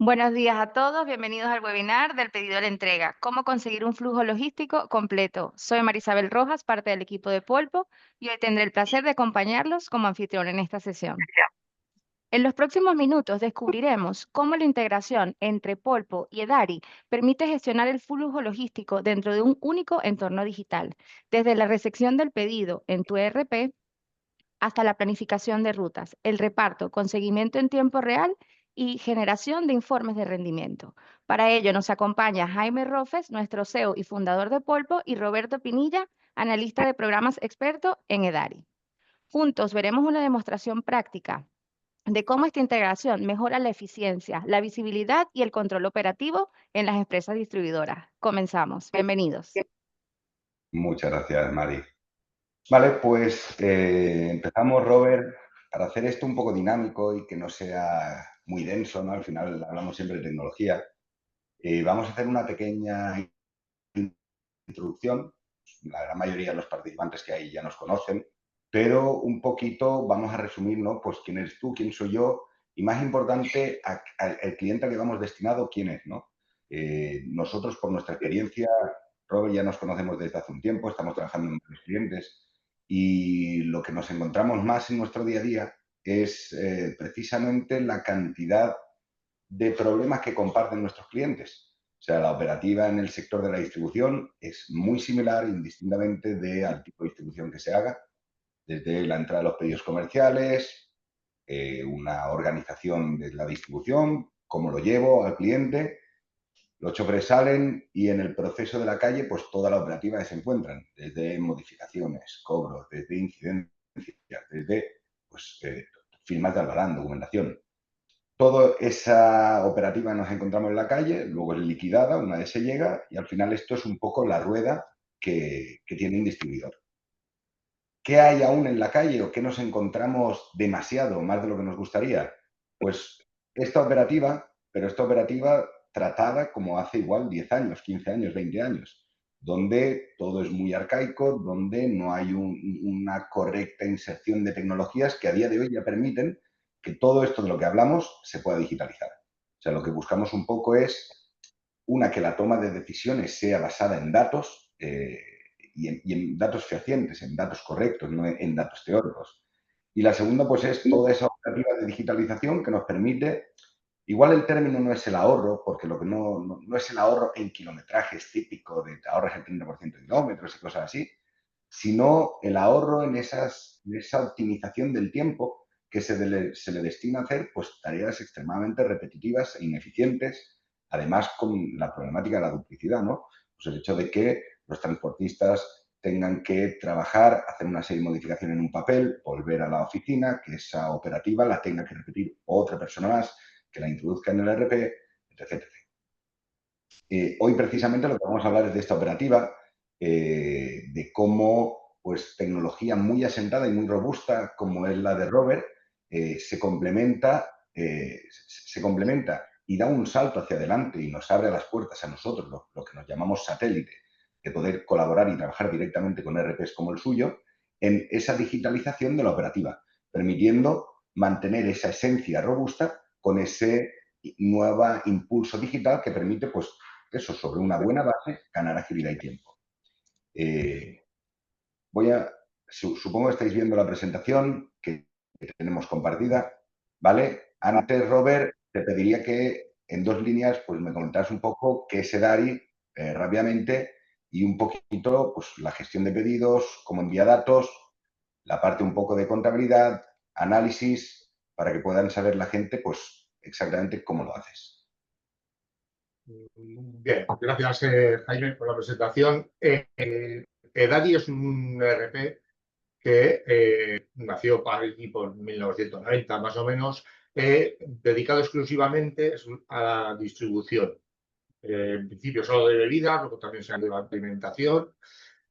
Buenos días a todos, bienvenidos al webinar del pedido de la entrega, cómo conseguir un flujo logístico completo. Soy Marisabel Rojas, parte del equipo de Polpo, y hoy tendré el placer de acompañarlos como anfitrión en esta sesión. En los próximos minutos descubriremos cómo la integración entre Polpo y Edari permite gestionar el flujo logístico dentro de un único entorno digital, desde la recepción del pedido en tu ERP hasta la planificación de rutas, el reparto con seguimiento en tiempo real y generación de informes de rendimiento. Para ello nos acompaña Jaime Rofes, nuestro CEO y fundador de Polpo, y Roberto Pinilla, analista de programas experto en Edari. Juntos veremos una demostración práctica de cómo esta integración mejora la eficiencia, la visibilidad y el control operativo en las empresas distribuidoras. Comenzamos. Bienvenidos. Muchas gracias, Mari. Vale, pues empezamos, Robert, para hacer esto un poco dinámico y que no sea muy denso, ¿no? Al final hablamos siempre de tecnología. Vamos a hacer una pequeña introducción. La gran mayoría de los participantes que hay ya nos conocen, pero un poquito vamos a resumir, ¿no? Pues quién eres tú, quién soy yo y, más importante, el cliente al que vamos destinado, quién es, ¿no? Nosotros, por nuestra experiencia, Robert, ya nos conocemos desde hace un tiempo, estamos trabajando en varios clientes y lo que nos encontramos más en nuestro día a día es precisamente la cantidad de problemas que comparten nuestros clientes. O sea, la operativa en el sector de la distribución es muy similar, indistintamente al tipo de distribución que se haga, desde la entrada de los pedidos comerciales, una organización de la distribución, cómo lo llevo al cliente. Los choferes salen y en el proceso de la calle, pues toda la operativa que se encuentran, desde modificaciones, cobros, desde incidencias, desde pues, firmas de albarán, documentación. Toda esa operativa nos encontramos en la calle, luego es liquidada una vez se llega y al final esto es un poco la rueda que tiene un distribuidor. ¿Qué hay aún en la calle o qué nos encontramos demasiado, más de lo que nos gustaría? Pues esta operativa, pero esta operativa tratada como hace igual 10 años, 15 años, 20 años, donde todo es muy arcaico, donde no hay una correcta inserción de tecnologías que a día de hoy ya permiten que todo esto de lo que hablamos se pueda digitalizar. O sea, lo que buscamos un poco es, que la toma de decisiones sea basada en datos, y en datos fehacientes, en datos correctos, no en datos teóricos. Y la segunda, pues, es toda esa operativa de digitalización que nos permite, igual el término no es el ahorro, porque lo que no es el ahorro en kilometrajes típico de te ahorras el 30% de kilómetros y cosas así, sino el ahorro en esa optimización del tiempo que se le destina a hacer, pues, tareas extremadamente repetitivas e ineficientes, además con la problemática de la duplicidad, ¿no? Pues el hecho de que los transportistas tengan que trabajar, hacer una serie de modificaciones en un papel, volver a la oficina, que esa operativa la tenga que repetir otra persona más, que la introduzca en el ERP, etc. Hoy precisamente lo que vamos a hablar es de esta operativa, de cómo, pues, tecnología muy asentada y muy robusta como es la de Robert, se complementa y da un salto hacia adelante y nos abre las puertas a nosotros, lo que nos llamamos satélite, de poder colaborar y trabajar directamente con ERPs como el suyo, en esa digitalización de la operativa, permitiendo mantener esa esencia robusta con ese nuevo impulso digital que permite, pues, eso, sobre una buena base, ganar agilidad y tiempo. Supongo que estáis viendo la presentación que tenemos compartida, ¿vale? Antes, Robert, te pediría que en 2 líneas, pues, me comentaras un poco qué es Edari, rápidamente, y un poquito, pues, la gestión de pedidos, cómo envía datos, la parte un poco de contabilidad, análisis, para que puedan saber la gente, pues, exactamente cómo lo haces. Bien, gracias, Jaime, por la presentación. Edari es un ERP que nació aquí por 1990 más o menos, dedicado exclusivamente a la distribución. En principio solo de bebidas, luego también se de alimentación,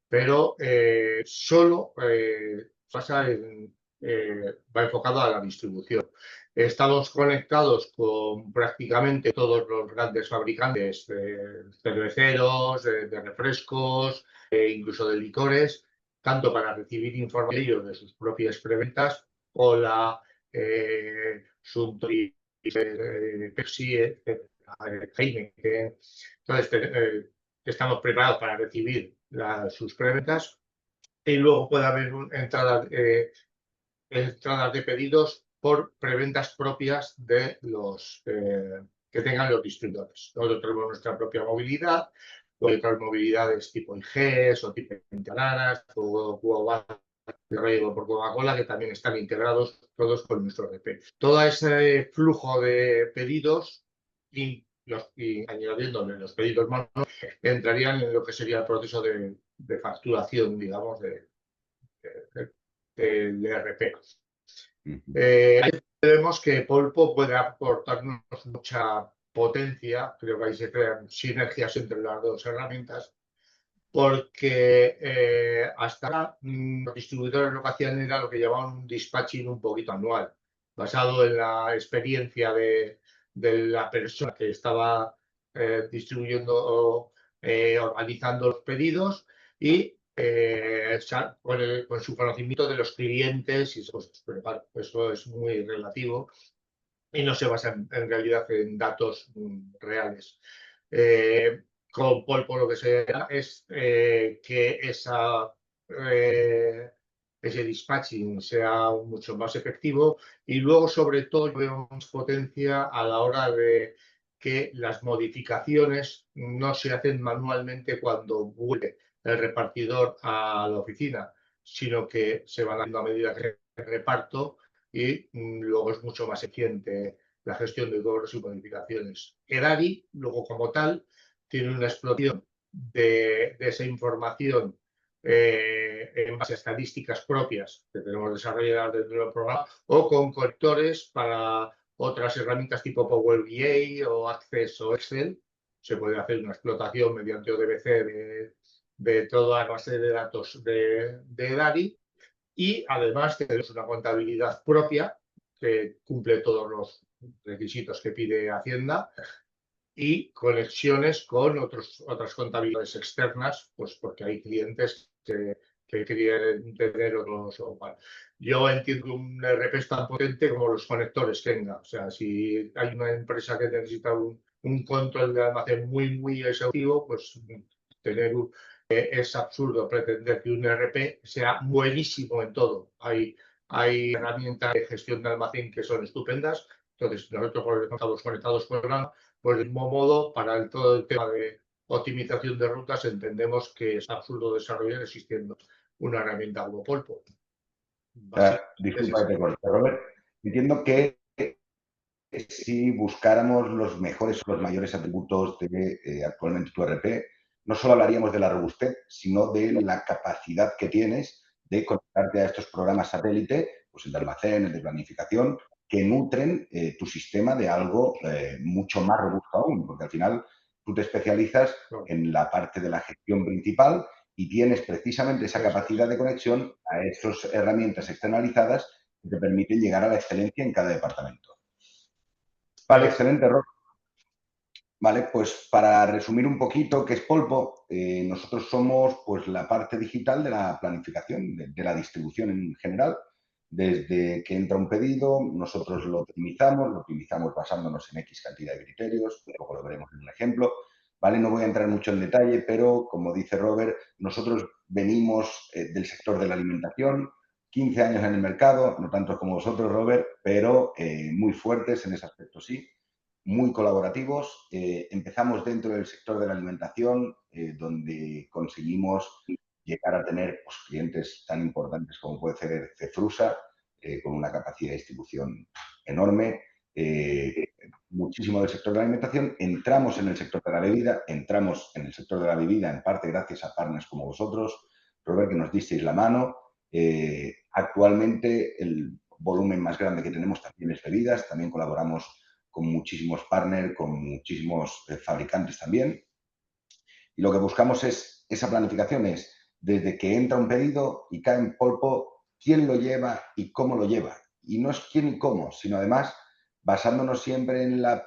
pero solo va enfocado a la distribución. Estamos conectados con prácticamente todos los grandes fabricantes cerveceros, de refrescos, incluso de licores, tanto para recibir información de ellos de sus propias preventas, Cola, Suntory, Pepsi, Heineken. Entonces, estamos preparados para recibir sus preventas y luego puede haber entradas de pedidos por preventas propias de los que tengan los distribuidores. Nosotros tenemos nuestra propia movilidad, hay otras movilidades tipo IGES o tipo Interaras o por Coca-Cola, que también están integrados todos con nuestro RP. Todo ese flujo de pedidos y añadiéndole los pedidos manuales entrarían en lo que sería el proceso de facturación, digamos, del ERP. Ahí vemos que Polpo puede aportarnos mucha potencia, creo que ahí se crean sinergias entre las dos herramientas, porque hasta ahora los distribuidores lo que hacían era lo que llamaban un dispatching un poquito anual, basado en la experiencia de la persona que estaba distribuyendo o organizando los pedidos y con su conocimiento de los clientes y eso es muy relativo y no se basa en realidad en datos reales. Con Polpo lo que se da es que ese dispatching sea mucho más efectivo y luego sobre todo vemos potencia a la hora de que las modificaciones no se hacen manualmente cuando vuelve el repartidor a la oficina, sino que se van dando a medida que reparto y luego es mucho más eficiente la gestión de cobros y modificaciones. EDARI, luego como tal, tiene una explotación de esa información en base a estadísticas propias que tenemos desarrolladas dentro del programa o con conectores para otras herramientas tipo Power BI o Access o Excel. Se puede hacer una explotación mediante ODBC de toda la base de datos de EDARI y además tenemos una contabilidad propia que cumple todos los requisitos que pide Hacienda y conexiones con otras contabilidades externas, pues porque hay clientes que quieren tener otros. Yo entiendo que un RP es tan potente como los conectores tenga. O sea, si hay una empresa que necesita un control de almacén muy exhaustivo, pues tener es absurdo pretender que un RP sea buenísimo en todo. Hay herramientas de gestión de almacén que son estupendas. Entonces, nosotros por estamos conectados con programa, pues del mismo modo, para todo el tema de optimización de rutas, entendemos que es absurdo desarrollar existiendo una herramienta como Polpo. Disculpa que te corte, Robert. Entiendo que si buscáramos los mejores o los mayores atributos de actualmente tu RP, no solo hablaríamos de la robustez, sino de la capacidad que tienes de conectarte a estos programas satélite, pues el de almacén, el de planificación, que nutren tu sistema de algo mucho más robusto aún, porque al final tú te especializas en la parte de la gestión principal y tienes precisamente esa capacidad de conexión a esas herramientas externalizadas que te permiten llegar a la excelencia en cada departamento. Vale, excelente, Rob. Vale, pues para resumir un poquito qué es Polpo, nosotros somos pues la parte digital de la planificación, de la distribución en general. Desde que entra un pedido, nosotros lo optimizamos basándonos en X cantidad de criterios, luego lo veremos en un ejemplo. Vale, no voy a entrar mucho en detalle, pero como dice Robert, nosotros venimos del sector de la alimentación, 15 años en el mercado, no tanto como vosotros, Robert, pero muy fuertes en ese aspecto, sí. Muy colaborativos. Empezamos dentro del sector de la alimentación, donde conseguimos llegar a tener pues, clientes tan importantes como puede ser Cefrusa, con una capacidad de distribución enorme. Muchísimo del sector de la alimentación. Entramos en el sector de la bebida, en parte gracias a partners como vosotros, Robert, que nos disteis la mano. Actualmente el volumen más grande que tenemos también es bebidas. También colaboramos con muchísimos partners, con muchísimos fabricantes también. Y lo que buscamos es, esa planificación es, desde que entra un pedido y cae en Polpo, quién lo lleva y cómo lo lleva. Y no es quién y cómo, sino además basándonos siempre en la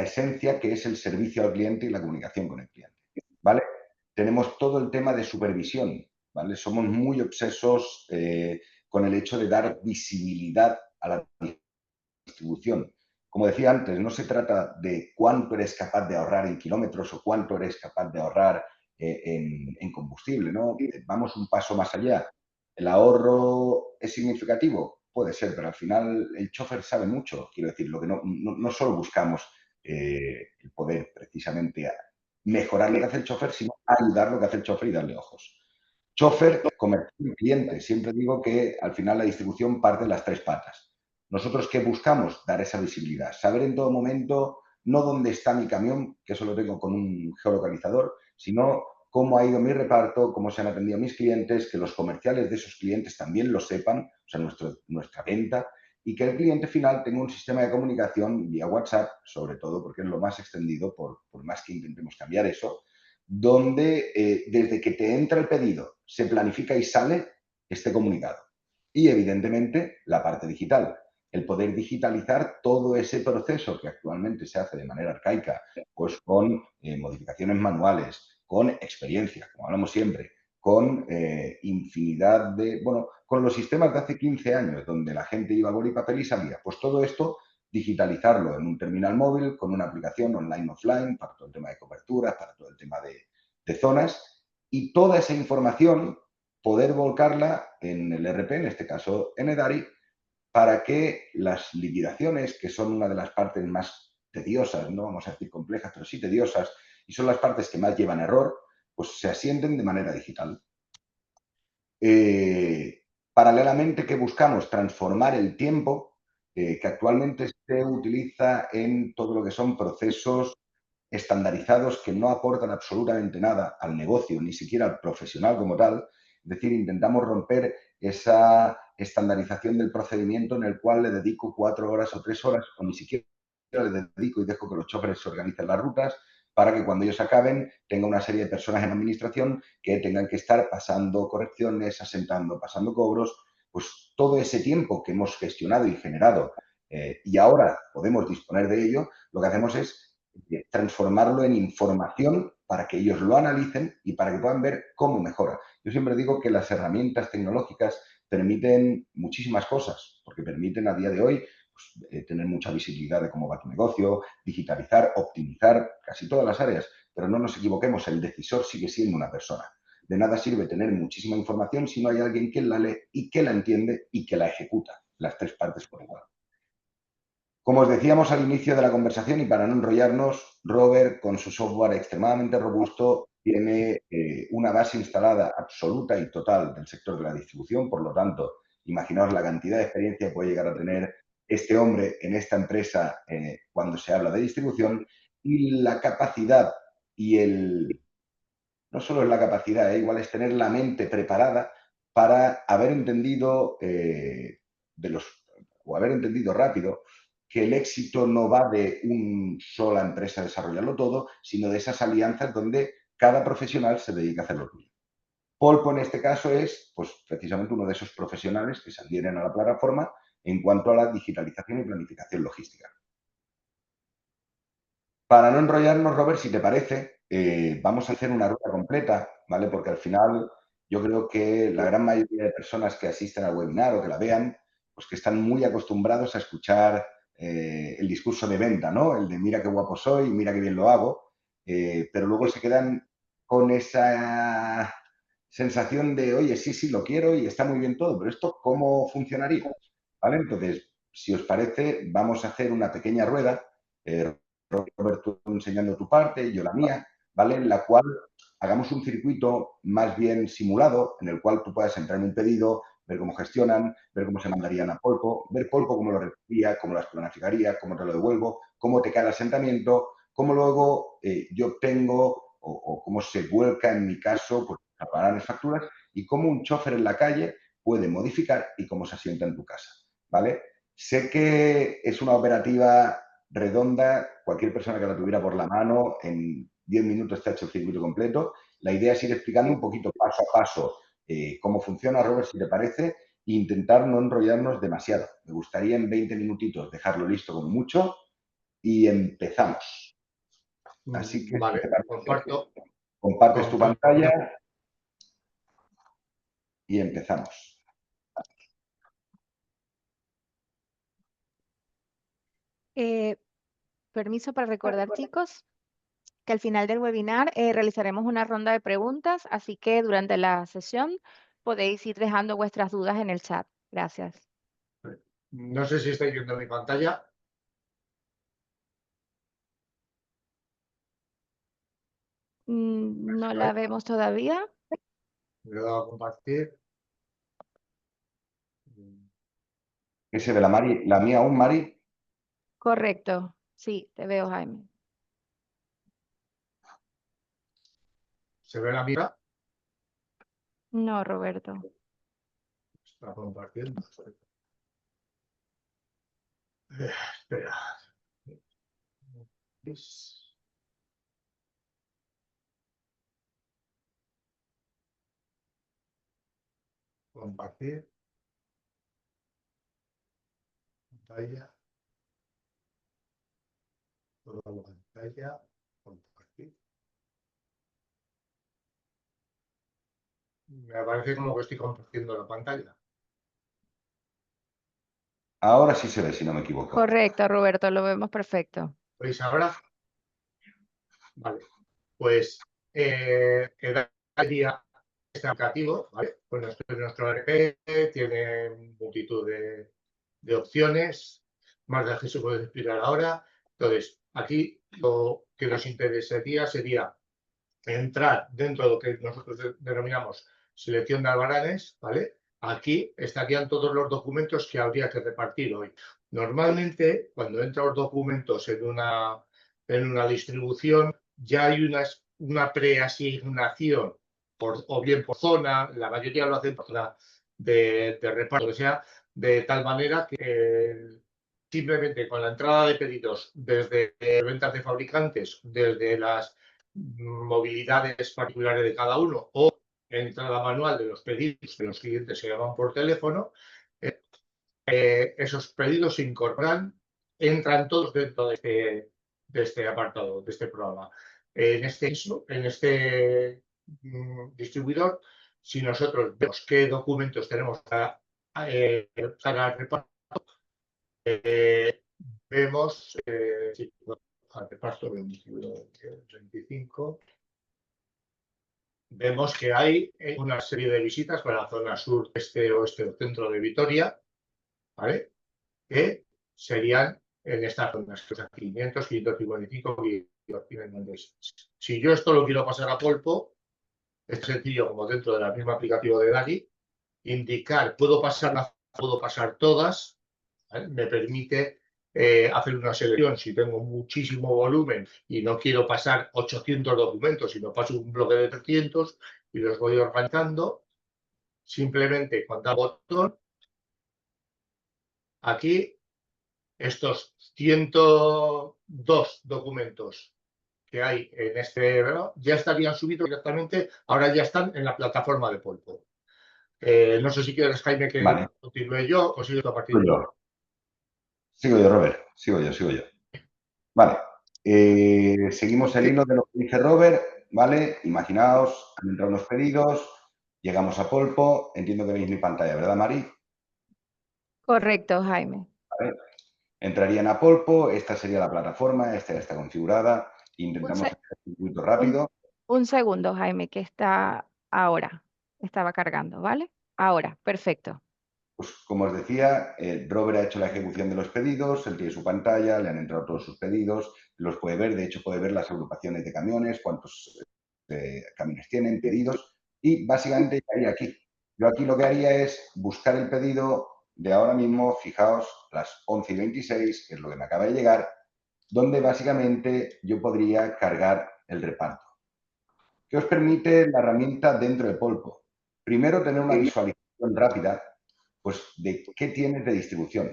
esencia que es el servicio al cliente y la comunicación con el cliente. ¿Vale? Tenemos todo el tema de supervisión, ¿vale? Somos muy obsesos con el hecho de dar visibilidad a la distribución. Como decía antes, no se trata de cuánto eres capaz de ahorrar en kilómetros o cuánto eres capaz de ahorrar en combustible, ¿no? Vamos un paso más allá. ¿El ahorro es significativo? Puede ser, pero al final el chofer sabe mucho. Quiero decir, lo que no solo buscamos el poder precisamente mejorar lo que hace el chofer, sino ayudar lo que hace el chofer y darle ojos. Chofer, comercial y cliente. Siempre digo que al final la distribución parte de las tres patas. ¿Nosotros qué buscamos? Dar esa visibilidad. Saber en todo momento no dónde está mi camión, que eso lo tengo con un geolocalizador, sino cómo ha ido mi reparto, cómo se han atendido mis clientes, que los comerciales de esos clientes también lo sepan, o sea, nuestra venta, y que el cliente final tenga un sistema de comunicación vía WhatsApp, sobre todo porque es lo más extendido, por más que intentemos cambiar eso, donde desde que te entra el pedido, se planifica y sale, esté comunicado. Y evidentemente la parte digital, el poder digitalizar todo ese proceso que actualmente se hace de manera arcaica, pues con modificaciones manuales, con experiencia, como hablamos siempre, con infinidad de, bueno, con los sistemas de hace 15 años, donde la gente iba a boli, papel y salía, pues todo esto digitalizarlo en un terminal móvil, con una aplicación online-offline, para todo el tema de coberturas, para todo el tema de zonas, y toda esa información poder volcarla en el ERP, en este caso en Edari, para que las liquidaciones, que son una de las partes más tediosas, no vamos a decir complejas, pero sí tediosas, y son las partes que más llevan error, pues se asienten de manera digital. Paralelamente, ¿qué buscamos? Transformar el tiempo que actualmente se utiliza en todo lo que son procesos estandarizados que no aportan absolutamente nada al negocio, ni siquiera al profesional como tal. Es decir, intentamos romper esa estandarización del procedimiento en el cual le dedico 4 horas o 3 horas, o ni siquiera le dedico y dejo que los choferes se organicen las rutas, para que cuando ellos acaben tenga una serie de personas en administración que tengan que estar pasando correcciones, asentando, pasando cobros, pues todo ese tiempo que hemos gestionado y generado y ahora podemos disponer de ello, lo que hacemos es transformarlo en información para que ellos lo analicen y para que puedan ver cómo mejora. Yo siempre digo que las herramientas tecnológicas permiten muchísimas cosas, porque permiten a día de hoy pues, tener mucha visibilidad de cómo va tu negocio, digitalizar, optimizar casi todas las áreas, pero no nos equivoquemos, el decisor sigue siendo una persona. De nada sirve tener muchísima información si no hay alguien que la lee y que la entiende y que la ejecuta, las tres partes por igual. Como os decíamos al inicio de la conversación, y para no enrollarnos, Robert, con su software extremadamente robusto, tiene una base instalada absoluta y total del sector de la distribución. Por lo tanto, imaginaos la cantidad de experiencia que puede llegar a tener este hombre en esta empresa cuando se habla de distribución, y la capacidad y no solo es la capacidad, igual es tener la mente preparada para haber entendido o haber entendido rápido que el éxito no va de una sola empresa a desarrollarlo todo, sino de esas alianzas donde cada profesional se dedica a hacer lo suyo. Polpo en este caso es, pues, precisamente uno de esos profesionales que se adhieren a la plataforma en cuanto a la digitalización y planificación logística. Para no enrollarnos, Robert, si te parece, vamos a hacer una ruta completa, ¿vale? Porque al final yo creo que la gran mayoría de personas que asisten al webinar o que la vean, pues que están muy acostumbrados a escuchar el discurso de venta, ¿no? El de mira qué guapo soy, mira qué bien lo hago, pero luego se quedan con esa sensación de, oye, sí, lo quiero y está muy bien todo, pero ¿esto cómo funcionaría? ¿Vale? Entonces, si os parece, vamos a hacer una pequeña rueda. Robert, tú enseñando tu parte, yo la mía, ¿vale? En la cual hagamos un circuito más bien simulado, en el cual tú puedas entrar en un pedido, ver cómo gestionan, ver cómo se mandarían a Polpo, ver Polpo cómo lo recogería, cómo las planificaría, cómo te lo devuelvo, cómo te cae el asentamiento, cómo luego yo obtengo o cómo se vuelca en mi caso, pues pagar las facturas y cómo un chofer en la calle puede modificar y cómo se asienta en tu casa, ¿vale? Sé que es una operativa redonda, cualquier persona que la tuviera por la mano, en 10 minutos te ha hecho el circuito completo. La idea es ir explicando un poquito paso a paso cómo funciona, Robert, si te parece, e intentar no enrollarnos demasiado. Me gustaría en 20 minutitos dejarlo listo como mucho y empezamos. Así que, vale, si te parece, comparto compartes tu pantalla y empezamos. Permiso para recordar, chicos, que al final del webinar realizaremos una ronda de preguntas, así que durante la sesión podéis ir dejando vuestras dudas en el chat. Gracias. No sé si estáis viendo mi pantalla. No la vemos todavía. Le he dado a compartir. ¿Qué se ve la Mari? ¿La mía aún, Mari? Correcto. Sí, te veo, Jaime. ¿Se ve la mira? No, Roberto. Está compartiendo. Espera. Compartir. Pantalla. Toda la pantalla. Compartir. Me aparece como que estoy compartiendo la pantalla. Ahora sí se ve, si no me equivoco. Correcto, Roberto, lo vemos perfecto. ¿Veis ahora? Vale. Pues Edalia este aplicativo, ¿vale? Pues nuestro ERP tiene multitud de opciones, más de las que se puede explicar ahora. Entonces, aquí lo que nos interesaría sería entrar dentro de lo que nosotros denominamos selección de albaranes, ¿vale? Aquí estarían todos los documentos que habría que repartir hoy. Normalmente, cuando entran los documentos en una distribución, ya hay una preasignación, o bien por zona, la mayoría lo hacen por zona de reparto, o sea, de tal manera que simplemente con la entrada de pedidos desde ventas de fabricantes, desde las movilidades particulares de cada uno o entrada manual de los pedidos de los clientes que llaman por teléfono, esos pedidos se incorporan, entran todos dentro de este apartado, de este programa. En este distribuidor, si nosotros vemos qué documentos tenemos para reparto, vemos al reparto 25. Vemos que hay una serie de visitas para la zona sur, este, oeste o centro de Vitoria, ¿vale? Que serían en estas zonas, que son 500, 555 y 596. Si yo esto lo quiero pasar a Polpo, es sencillo, como dentro del mismo aplicativo de DALI, indicar, puedo pasar todas, ¿vale? Me permite hacer una selección si tengo muchísimo volumen y no quiero pasar 800 documentos, sino paso un bloque de 300 y los voy organizando. Simplemente con dar botón, aquí estos 102 documentos que hay en este, ¿verdad? Ya estarían subidos directamente, ahora ya están en la plataforma de Polpo. No sé si quieres, Jaime, que Vale. continúe yo o sigo a partir de ahora. Sigo yo, Robert. Sigo yo. Vale. Seguimos el hilo de lo que dice Robert, ¿vale? Imaginaos, han entrado unos pedidos, llegamos a Polpo, entiendo que veis mi pantalla, ¿verdad, Mari? Correcto, Jaime. ¿Vale? Entrarían a Polpo, esta sería la plataforma, esta ya está configurada, intentamos hacer un circuito rápido. Un segundo, Jaime, que está ahora. Estaba cargando, ¿vale? Ahora, perfecto. Pues como os decía, Robert ha hecho la ejecución de los pedidos, él tiene su pantalla, le han entrado todos sus pedidos, los puede ver, de hecho puede ver las agrupaciones de camiones, cuántos camiones tienen, pedidos, y básicamente haría aquí. Yo aquí lo que haría es buscar el pedido de ahora mismo, fijaos, las 11:26, que es lo que me acaba de llegar, donde básicamente yo podría cargar el reparto. ¿Qué os permite la herramienta dentro de Polpo? Primero, tener una visualización rápida pues, de qué tienes de distribución,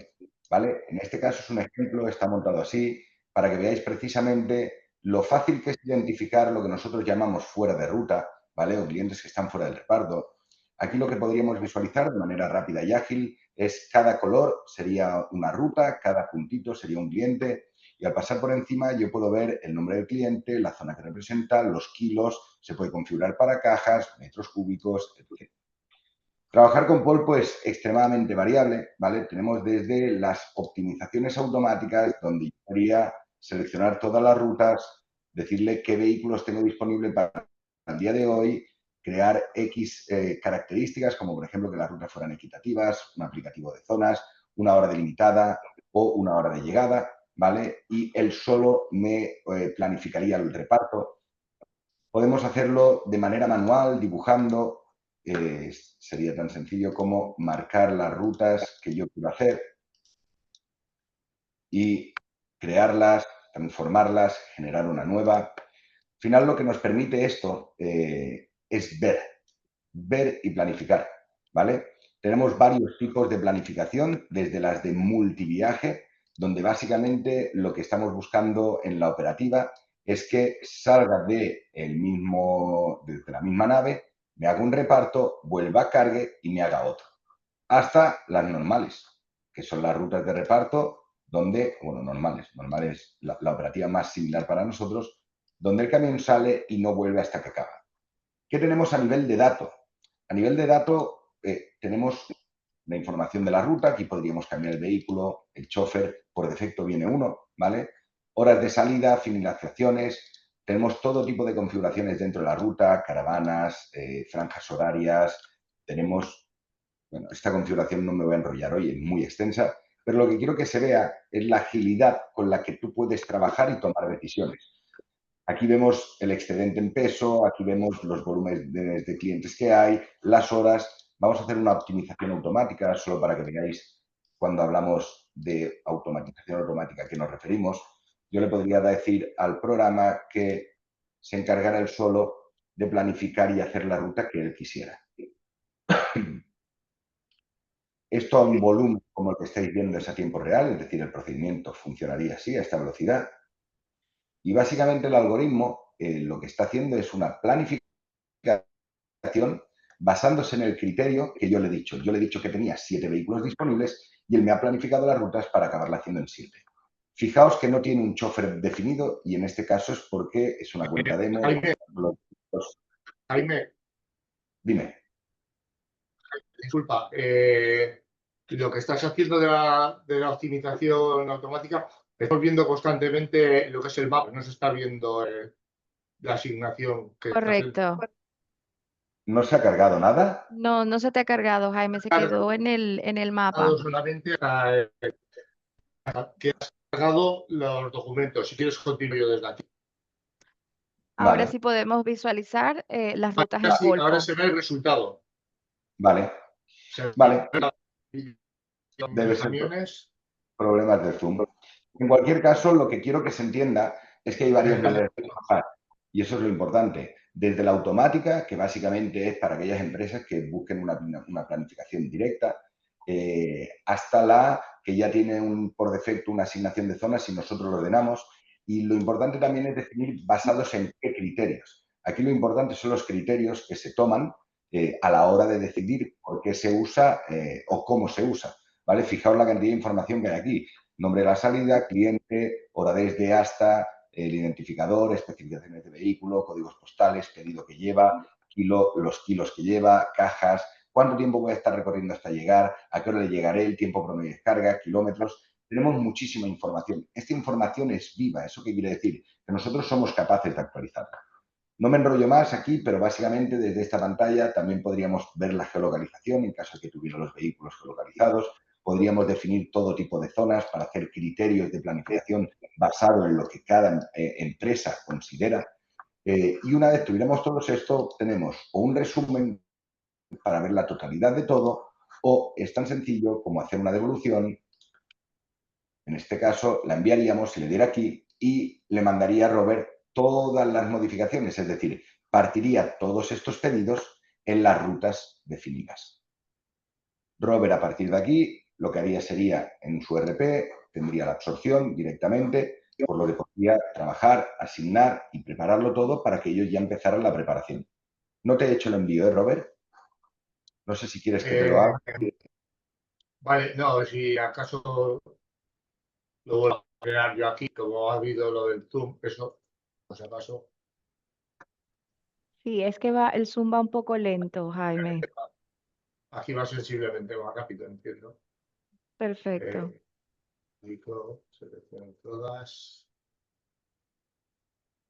¿vale? En este caso es un ejemplo, está montado así, para que veáis precisamente lo fácil que es identificar lo que nosotros llamamos fuera de ruta, ¿vale? O clientes que están fuera del reparto. Aquí lo que podríamos visualizar de manera rápida y ágil es cada color sería una ruta, cada puntito sería un cliente, y al pasar por encima yo puedo ver el nombre del cliente, la zona que representa, los kilos, se puede configurar para cajas, metros cúbicos, etc. Trabajar con Polpo es extremadamente variable, ¿vale? Tenemos desde las optimizaciones automáticas, donde yo podría seleccionar todas las rutas, decirle qué vehículos tengo disponible para el día de hoy, crear X características, como por ejemplo que las rutas fueran equitativas, un aplicativo de zonas, una hora delimitada o una hora de llegada, ¿vale? Y él solo me planificaría el reparto. Podemos hacerlo de manera manual, dibujando. Sería tan sencillo como marcar las rutas que yo quiero hacer y crearlas, transformarlas, generar una nueva. Al final lo que nos permite esto es ver y planificar, ¿vale? Tenemos varios tipos de planificación, desde las de multiviaje, donde básicamente lo que estamos buscando en la operativa es que salga desde la misma nave, me haga un reparto, vuelva a cargue y me haga otro. Hasta las normales, que son las rutas de reparto donde, bueno, normales, la operativa más similar para nosotros, donde el camión sale y no vuelve hasta que acaba. ¿Qué tenemos a nivel de dato? A nivel de dato tenemos la información de la ruta, aquí podríamos cambiar el vehículo, el chofer, por defecto viene uno, ¿vale? Horas de salida, finalizaciones, tenemos todo tipo de configuraciones dentro de la ruta, caravanas, franjas horarias, tenemos, bueno, esta configuración no me voy a enrollar hoy, es muy extensa, pero lo que quiero que se vea es la agilidad con la que tú puedes trabajar y tomar decisiones. Aquí vemos el excedente en peso, aquí vemos los volúmenes de clientes que hay, las horas. Vamos a hacer una optimización automática, solo para que veáis cuando hablamos de automatización automática a qué nos referimos. Yo le podría decir al programa que se encargara él solo de planificar y hacer la ruta que él quisiera. Esto a un volumen como el que estáis viendo es a tiempo real, es decir, el procedimiento funcionaría así, a esta velocidad. Y básicamente el algoritmo lo que está haciendo es una planificación basándose en el criterio que yo le he dicho. Yo le he dicho que tenía 7 vehículos disponibles y él me ha planificado las rutas para acabarla haciendo en 7. Fijaos que no tiene un chofer definido y en este caso es porque es una cuenta demo. Jaime, Dime. disculpa, lo que estás haciendo de la optimización automática, estamos viendo constantemente lo que es el mapa, no se está viendo la asignación que estás Correcto. ¿No se ha cargado nada? No, no se te ha cargado, Jaime, se quedó en el mapa. solamente que has cargado los documentos. Si quieres, continúo yo desde aquí. Ahora Vale, sí podemos visualizar las rutas en Ahora sí, ahora Polpo. se ve el resultado. vale, Se vale. ve Debe los ser camiones. problemas de Zoom. En cualquier caso, lo que quiero que se entienda es que hay varias maneras de trabajar. Y eso es lo importante. Desde la automática, que básicamente es para aquellas empresas que busquen una planificación directa, hasta la que ya tiene por defecto una asignación de zonas y nosotros lo ordenamos. Y lo importante también es definir basados en qué criterios. Aquí lo importante son los criterios que se toman a la hora de decidir por qué se usa o cómo se usa. ¿Vale? Fijaos la cantidad de información que hay aquí. Nombre de la salida, cliente, hora desde hasta, el identificador, especificaciones de vehículo, códigos postales, pedido que lleva, los kilos que lleva, cajas, cuánto tiempo voy a estar recorriendo hasta llegar, a qué hora le llegaré, el tiempo promedio de descarga, kilómetros. Tenemos muchísima información. Esta información es viva. ¿Eso qué quiere decir? Que nosotros somos capaces de actualizarla. No me enrollo más aquí, pero básicamente desde esta pantalla también podríamos ver la geolocalización en caso de que tuviera los vehículos geolocalizados. Podríamos definir todo tipo de zonas para hacer criterios de planificación basado en lo que cada empresa considera. Y una vez tuviéramos todo esto, tenemos o un resumen para ver la totalidad de todo, o es tan sencillo como hacer una devolución. En este caso, la enviaríamos, se le diera aquí y le mandaría a Robert todas las modificaciones, es decir, partiría todos estos pedidos en las rutas definidas. Robert, a partir de aquí, lo que haría sería en su RP, tendría la absorción directamente, por lo que podría trabajar, asignar y prepararlo todo para que ellos ya empezaran la preparación. No te he hecho el envío, Robert? No sé si quieres que te lo haga. Vale, no, si acaso lo vuelvo a crear yo aquí, como ha habido lo del Zoom, eso, por si acaso. Sí, es que el Zoom va un poco lento, Jaime. Aquí va sensiblemente más rápido, entiendo. Perfecto. Selecciono todas.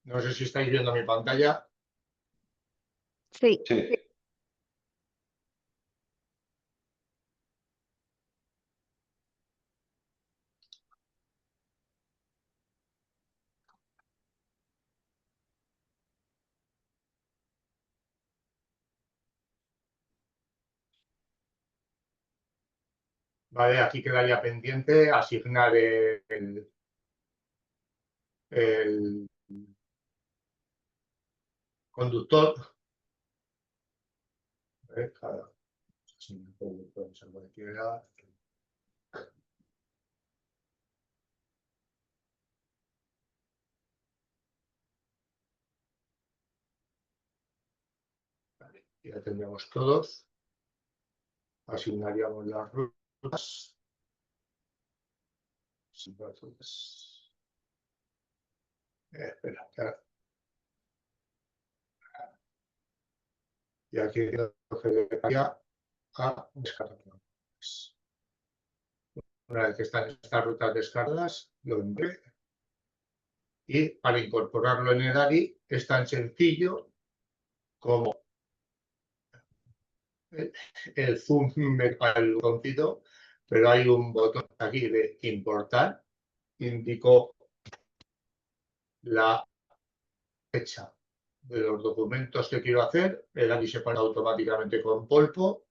No sé si estáis viendo mi pantalla. Sí. Sí. Vale, aquí quedaría pendiente asignar el conductor. Cada puede ser cualquiera. Vale, ya tendremos todos. Asignaríamos las rutas. Espera, y aquí tengo que dejar a descargar. Una vez que están estas rutas descargadas, lo entré. Y para incorporarlo en EDARI es tan sencillo como el zoom al botoncito, pero hay un botón aquí de importar. Indico la fecha de los documentos que quiero hacer. EDARI se pone automáticamente con Polpo,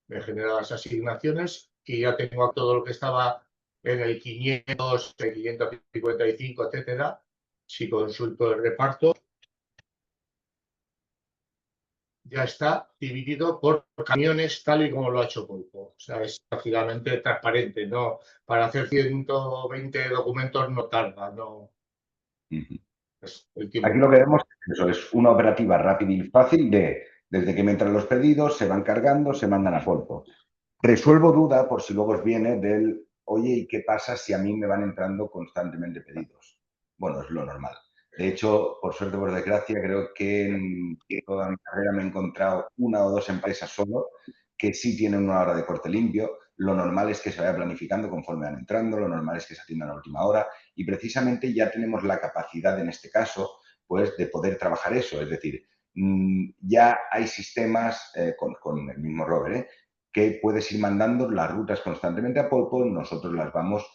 me genera las asignaciones y ya tengo todo lo que estaba en el 500, el 555, etcétera. Si consulto el reparto, ya está dividido por camiones tal y como lo ha hecho Polpo. O sea, es prácticamente transparente, ¿no? Para hacer 120 documentos no tarda, no. Aquí lo que vemos es eso, es una operativa rápida y fácil desde que me entran los pedidos, se van cargando, se mandan a Polpo. Resuelvo duda por si luego os viene del, oye, ¿y qué pasa si a mí me van entrando constantemente pedidos? Bueno, es lo normal. De hecho, por suerte o por desgracia, creo que en toda mi carrera me he encontrado una o dos empresas solo que sí tienen una hora de corte limpio. Lo normal es que se vaya planificando conforme van entrando, lo normal es que se atiendan a última hora y precisamente ya tenemos la capacidad, en este caso, pues de poder trabajar eso. Es decir, ya hay sistemas con el mismo Robert, que puedes ir mandando las rutas constantemente a Polpo, nosotros las vamos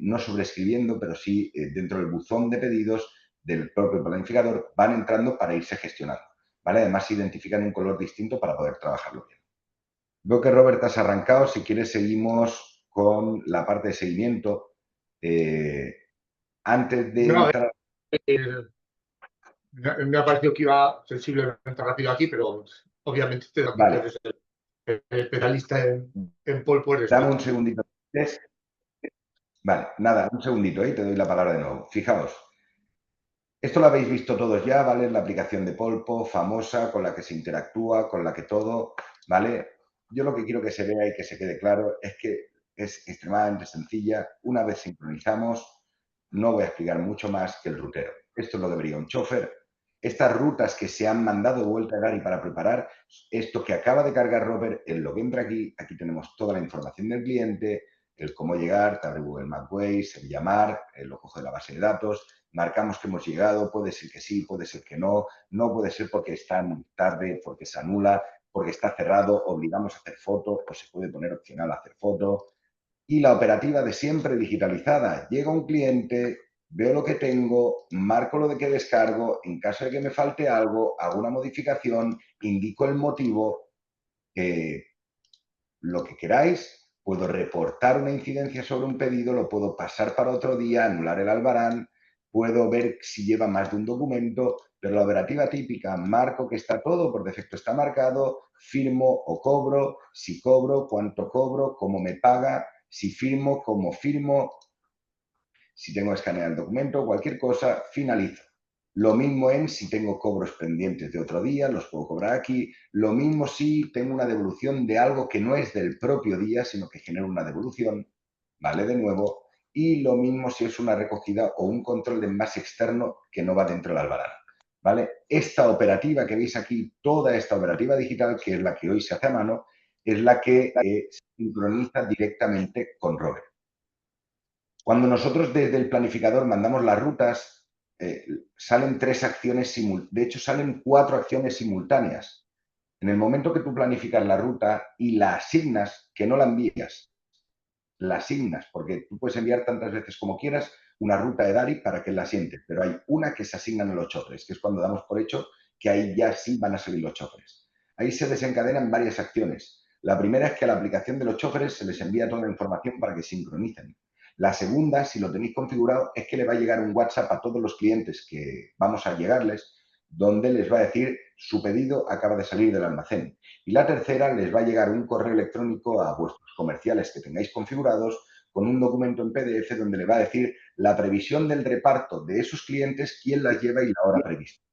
no sobreescribiendo, pero sí dentro del buzón de pedidos del propio planificador van entrando para irse gestionando. ¿Vale? Además se identifican un color distinto para poder trabajarlo bien. Veo que Robert has arrancado, si quieres seguimos con la parte de seguimiento. Antes de No, entrar... me ha parecido que iba sensiblemente rápido aquí, pero obviamente te da que Vale. eres el especialista en Polpo. Dame un segundito. Vale, nada, un segundito, y te doy la palabra de nuevo. Fijaos, esto lo habéis visto todos ya, ¿vale? La aplicación de Polpo, famosa, con la que se interactúa, con la que todo, ¿vale? Yo lo que quiero que se vea y que se quede claro es que es extremadamente sencilla. Una vez sincronizamos, no voy a explicar mucho más que el rutero. Esto es lo que vería un chofer. Estas rutas que se han mandado de vuelta a Gary para preparar, esto que acaba de cargar Robert, es lo que entra aquí. Aquí tenemos toda la información del cliente, el cómo llegar, te abre Google Maps Waze, el llamar, lo coge de la base de datos, marcamos que hemos llegado, puede ser que sí, puede ser que no, no puede ser porque está muy tarde, porque se anula, porque está cerrado, obligamos a hacer foto o se puede poner opcional a hacer foto. Y la operativa de siempre digitalizada. Llega un cliente, veo lo que tengo, marco lo de que descargo, en caso de que me falte algo, hago una modificación, indico el motivo, lo que queráis, puedo reportar una incidencia sobre un pedido, lo puedo pasar para otro día, anular el albarán, puedo ver si lleva más de un documento, pero la operativa típica, marco que está todo, por defecto está marcado, firmo o cobro, si cobro, cuánto cobro, cómo me paga, si firmo, cómo firmo, si tengo que escanear el documento, cualquier cosa, finalizo. Lo mismo en si tengo cobros pendientes de otro día, los puedo cobrar aquí. Lo mismo si tengo una devolución de algo que no es del propio día, sino que genera una devolución, ¿vale? De nuevo. Y lo mismo si es una recogida o un control de envase externo que no va dentro del albarán, ¿vale? Esta operativa que veis aquí, toda esta operativa digital, que es la que hoy se hace a mano, es la que se sincroniza directamente con Robert. Cuando nosotros desde el planificador mandamos las rutas, salen 3 acciones de hecho salen 4 acciones simultáneas. En el momento que tú planificas la ruta y la asignas, que no la envías, la asignas, porque tú puedes enviar tantas veces como quieras una ruta de Dari para que la siente, pero hay una que se asignan a los chofres, que es cuando damos por hecho que ahí ya sí van a salir los chofres. Ahí se desencadenan varias acciones. La primera es que a la aplicación de los chofres se les envía toda la información para que sincronicen. La segunda, si lo tenéis configurado, es que le va a llegar un WhatsApp a todos los clientes que vamos a llegarles, donde les va a decir su pedido acaba de salir del almacén. Y la tercera, les va a llegar un correo electrónico a vuestros comerciales que tengáis configurados con un documento en PDF donde le va a decir la previsión del reparto de esos clientes, quién las lleva y la hora prevista.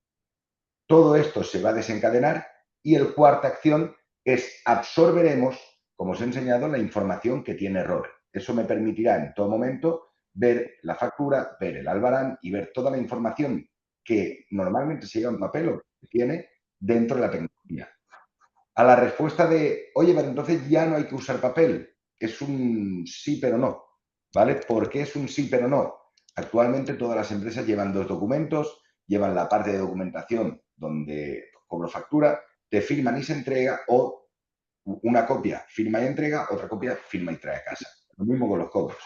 Todo esto se va a desencadenar y el cuarta acción es absorberemos, como os he enseñado, la información que tiene Robert. Eso me permitirá en todo momento ver la factura, ver el albarán y ver toda la información que normalmente se lleva en papel o que tiene dentro de la tecnología. A la respuesta de, oye, pero entonces ya no hay que usar papel. Es un sí, pero no. ¿Vale? ¿Por qué es un sí, pero no? Actualmente todas las empresas llevan 2 documentos, llevan la parte de documentación donde cobro factura, te firman y se entrega, o una copia firma y entrega, otra copia firma y trae a casa. Lo mismo con los cobros.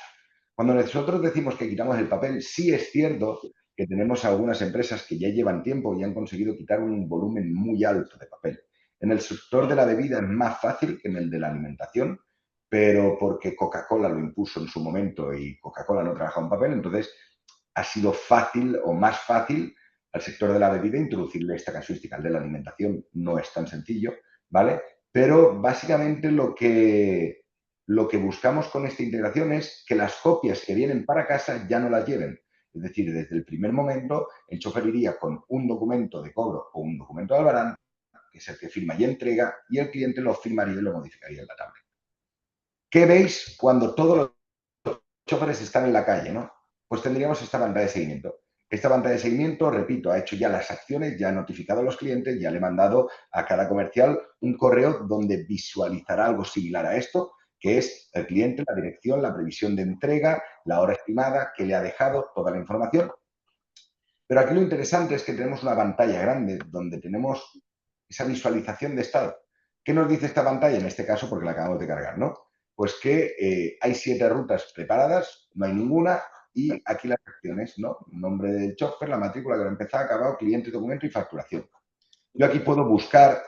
Cuando nosotros decimos que quitamos el papel, sí es cierto que tenemos algunas empresas que ya llevan tiempo y han conseguido quitar un volumen muy alto de papel. En el sector de la bebida es más fácil que en el de la alimentación, pero porque Coca-Cola lo impuso en su momento y Coca-Cola no trabaja en papel, entonces ha sido fácil o más fácil al sector de la bebida introducirle esta casuística. El de la alimentación no es tan sencillo, ¿vale? Pero básicamente lo que buscamos con esta integración es que las copias que vienen para casa ya no las lleven. Es decir, desde el primer momento el chofer iría con un documento de cobro o un documento de albarán, que es el que firma y entrega, y el cliente lo firmaría y lo modificaría en la tablet. ¿Qué veis cuando todos los choferes están en la calle, ¿no? Pues tendríamos esta pantalla de seguimiento. Esta pantalla de seguimiento, repito, ha hecho ya las acciones, ya ha notificado a los clientes, ya le he mandado a cada comercial un correo donde visualizará algo similar a esto, que es el cliente, la dirección, la previsión de entrega, la hora estimada, que le ha dejado, toda la información. Pero aquí lo interesante es que tenemos una pantalla grande donde tenemos esa visualización de estado. ¿Qué nos dice esta pantalla? En este caso, porque la acabamos de cargar, ¿no? Pues que hay 7 rutas preparadas, no hay ninguna, y aquí las acciones, ¿no? Nombre del chofer, la matrícula que lo ha empezado, acabado, cliente, documento y facturación. Yo aquí puedo buscar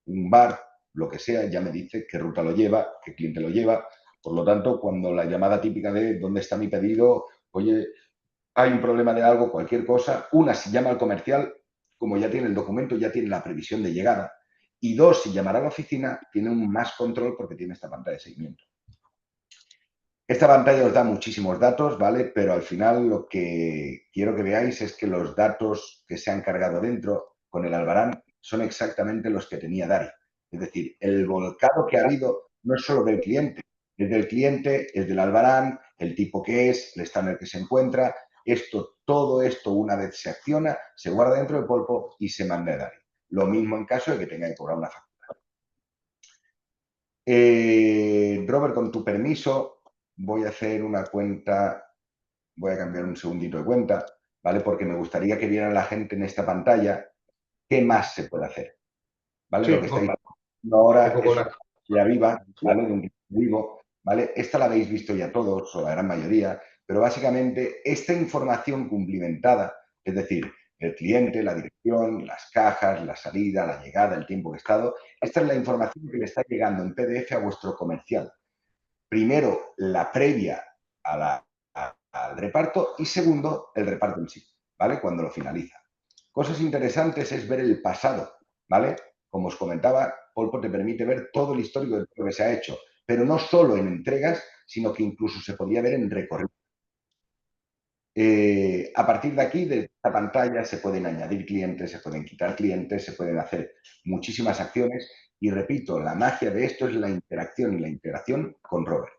un bar, lo que sea, ya me dice qué ruta lo lleva, qué cliente lo lleva. Por lo tanto, cuando la llamada típica de ¿dónde está mi pedido? Oye, hay un problema de algo, cualquier cosa. Una, si llama al comercial, como ya tiene el documento, ya tiene la previsión de llegada. Y 2, si llamará a la oficina, tiene un más control porque tiene esta pantalla de seguimiento. Esta pantalla os da muchísimos datos, ¿vale? Pero al final lo que quiero que veáis es que los datos que se han cargado dentro con el albarán son exactamente los que tenía Dari. Es decir, el volcado que ha habido no es solo del cliente, es del cliente, es del albarán, el tipo que es, el estándar que se encuentra. Todo esto, una vez se acciona, se guarda dentro del polvo y se manda a Dari. Lo mismo en caso de que tenga que cobrar una factura. Robert, con tu permiso, voy a hacer una cuenta, voy a cambiar un segundito de cuenta, ¿vale? Porque me gustaría que vieran la gente en esta pantalla qué más se puede hacer, ¿vale? Sí, Lo que estáis viendo ahora un poco es una pantalla viva, ¿vale? De un vivo, ¿vale? Esta la habéis visto ya todos, o la gran mayoría, pero básicamente esta información cumplimentada, es decir, el cliente, la dirección, las cajas, la salida, la llegada, el tiempo que he estado, esta es la información que le está llegando en PDF a vuestro comercial. Primero, la previa al reparto y segundo, el reparto en sí, ¿vale? Cuando lo finaliza. Cosas interesantes es ver el pasado, ¿vale? Como os comentaba, Polpo te permite ver todo el histórico de lo que se ha hecho, pero no solo en entregas, sino que incluso se podría ver en recorrido. A partir de aquí, de esta pantalla, se pueden añadir clientes, se pueden quitar clientes, se pueden hacer muchísimas acciones y repito, la magia de esto es la interacción y la integración con Robert.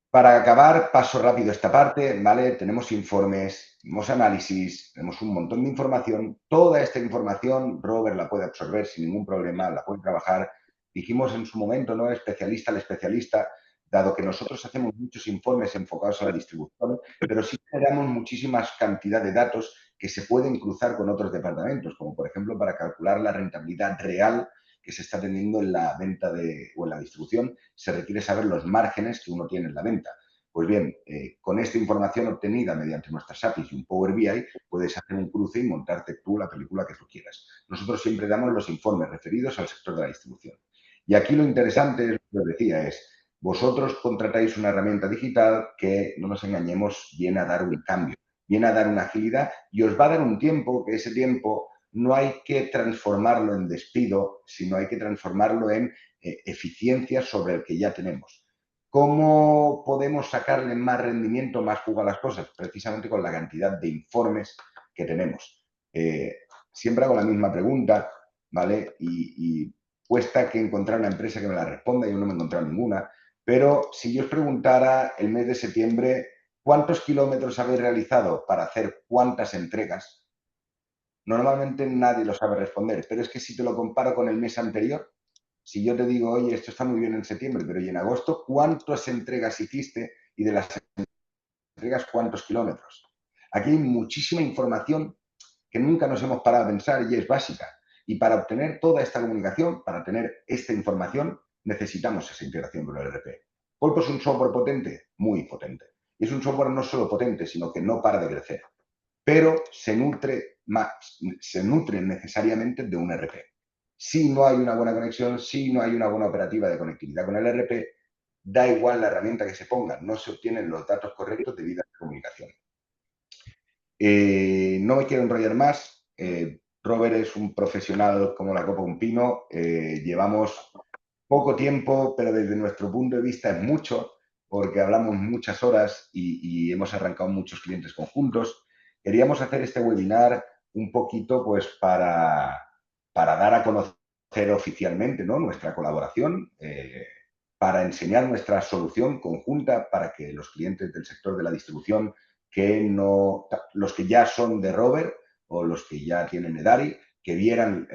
Para acabar, paso rápido esta parte, ¿vale? Tenemos informes, tenemos análisis, tenemos un montón de información. Toda esta información Robert la puede absorber sin ningún problema, la puede trabajar dijimos en su momento, ¿no? Especialista al especialista, dado que nosotros hacemos muchos informes enfocados a la distribución, pero sí generamos muchísimas cantidad de datos que se pueden cruzar con otros departamentos, como por ejemplo para calcular la rentabilidad real que se está teniendo en la venta o en la distribución, se requiere saber los márgenes que uno tiene en la venta. Pues bien, con esta información obtenida mediante nuestras APIs y un Power BI, puedes hacer un cruce y montarte tú la película que tú quieras. Nosotros siempre damos los informes referidos al sector de la distribución. Y aquí lo interesante, es lo que decía, es vosotros contratáis una herramienta digital que, no nos engañemos, viene a dar un cambio, viene a dar una agilidad y os va a dar un tiempo, que ese tiempo no hay que transformarlo en despido, sino hay que transformarlo en eficiencia sobre el que ya tenemos. ¿Cómo podemos sacarle más rendimiento, más jugo a las cosas? Precisamente con la cantidad de informes que tenemos. Siempre hago la misma pregunta, ¿vale? Y cuesta que encontrar una empresa que me la responda, yo no me he encontrado ninguna, pero si yo os preguntara el mes de septiembre, ¿cuántos kilómetros habéis realizado para hacer cuántas entregas? Normalmente nadie lo sabe responder, pero es que si te lo comparo con el mes anterior, si yo te digo, oye, esto está muy bien en septiembre, pero ¿y en agosto cuántas entregas hiciste? Y de las entregas, ¿cuántos kilómetros? Aquí hay muchísima información que nunca nos hemos parado a pensar y es básica. Y para obtener toda esta comunicación, para tener esta información, necesitamos esa integración con el ERP. Polpo es un software potente, muy potente. Y es un software no solo potente, sino que no para de crecer. Pero se nutre necesariamente de un ERP. Si no hay una buena conexión, si no hay una buena operativa de conectividad con el ERP, da igual la herramienta que se ponga, no se obtienen los datos correctos debido a la comunicación. No me quiero enrollar más. Robert es un profesional como la copa de un pino. Llevamos poco tiempo, pero desde nuestro punto de vista es mucho, porque hablamos muchas horas y hemos arrancado muchos clientes conjuntos. Queríamos hacer este webinar un poquito pues para dar a conocer oficialmente, ¿no?, nuestra colaboración, para enseñar nuestra solución conjunta para que los clientes del sector de la distribución, los que ya son de Robert o los que ya tienen Edari, que vieran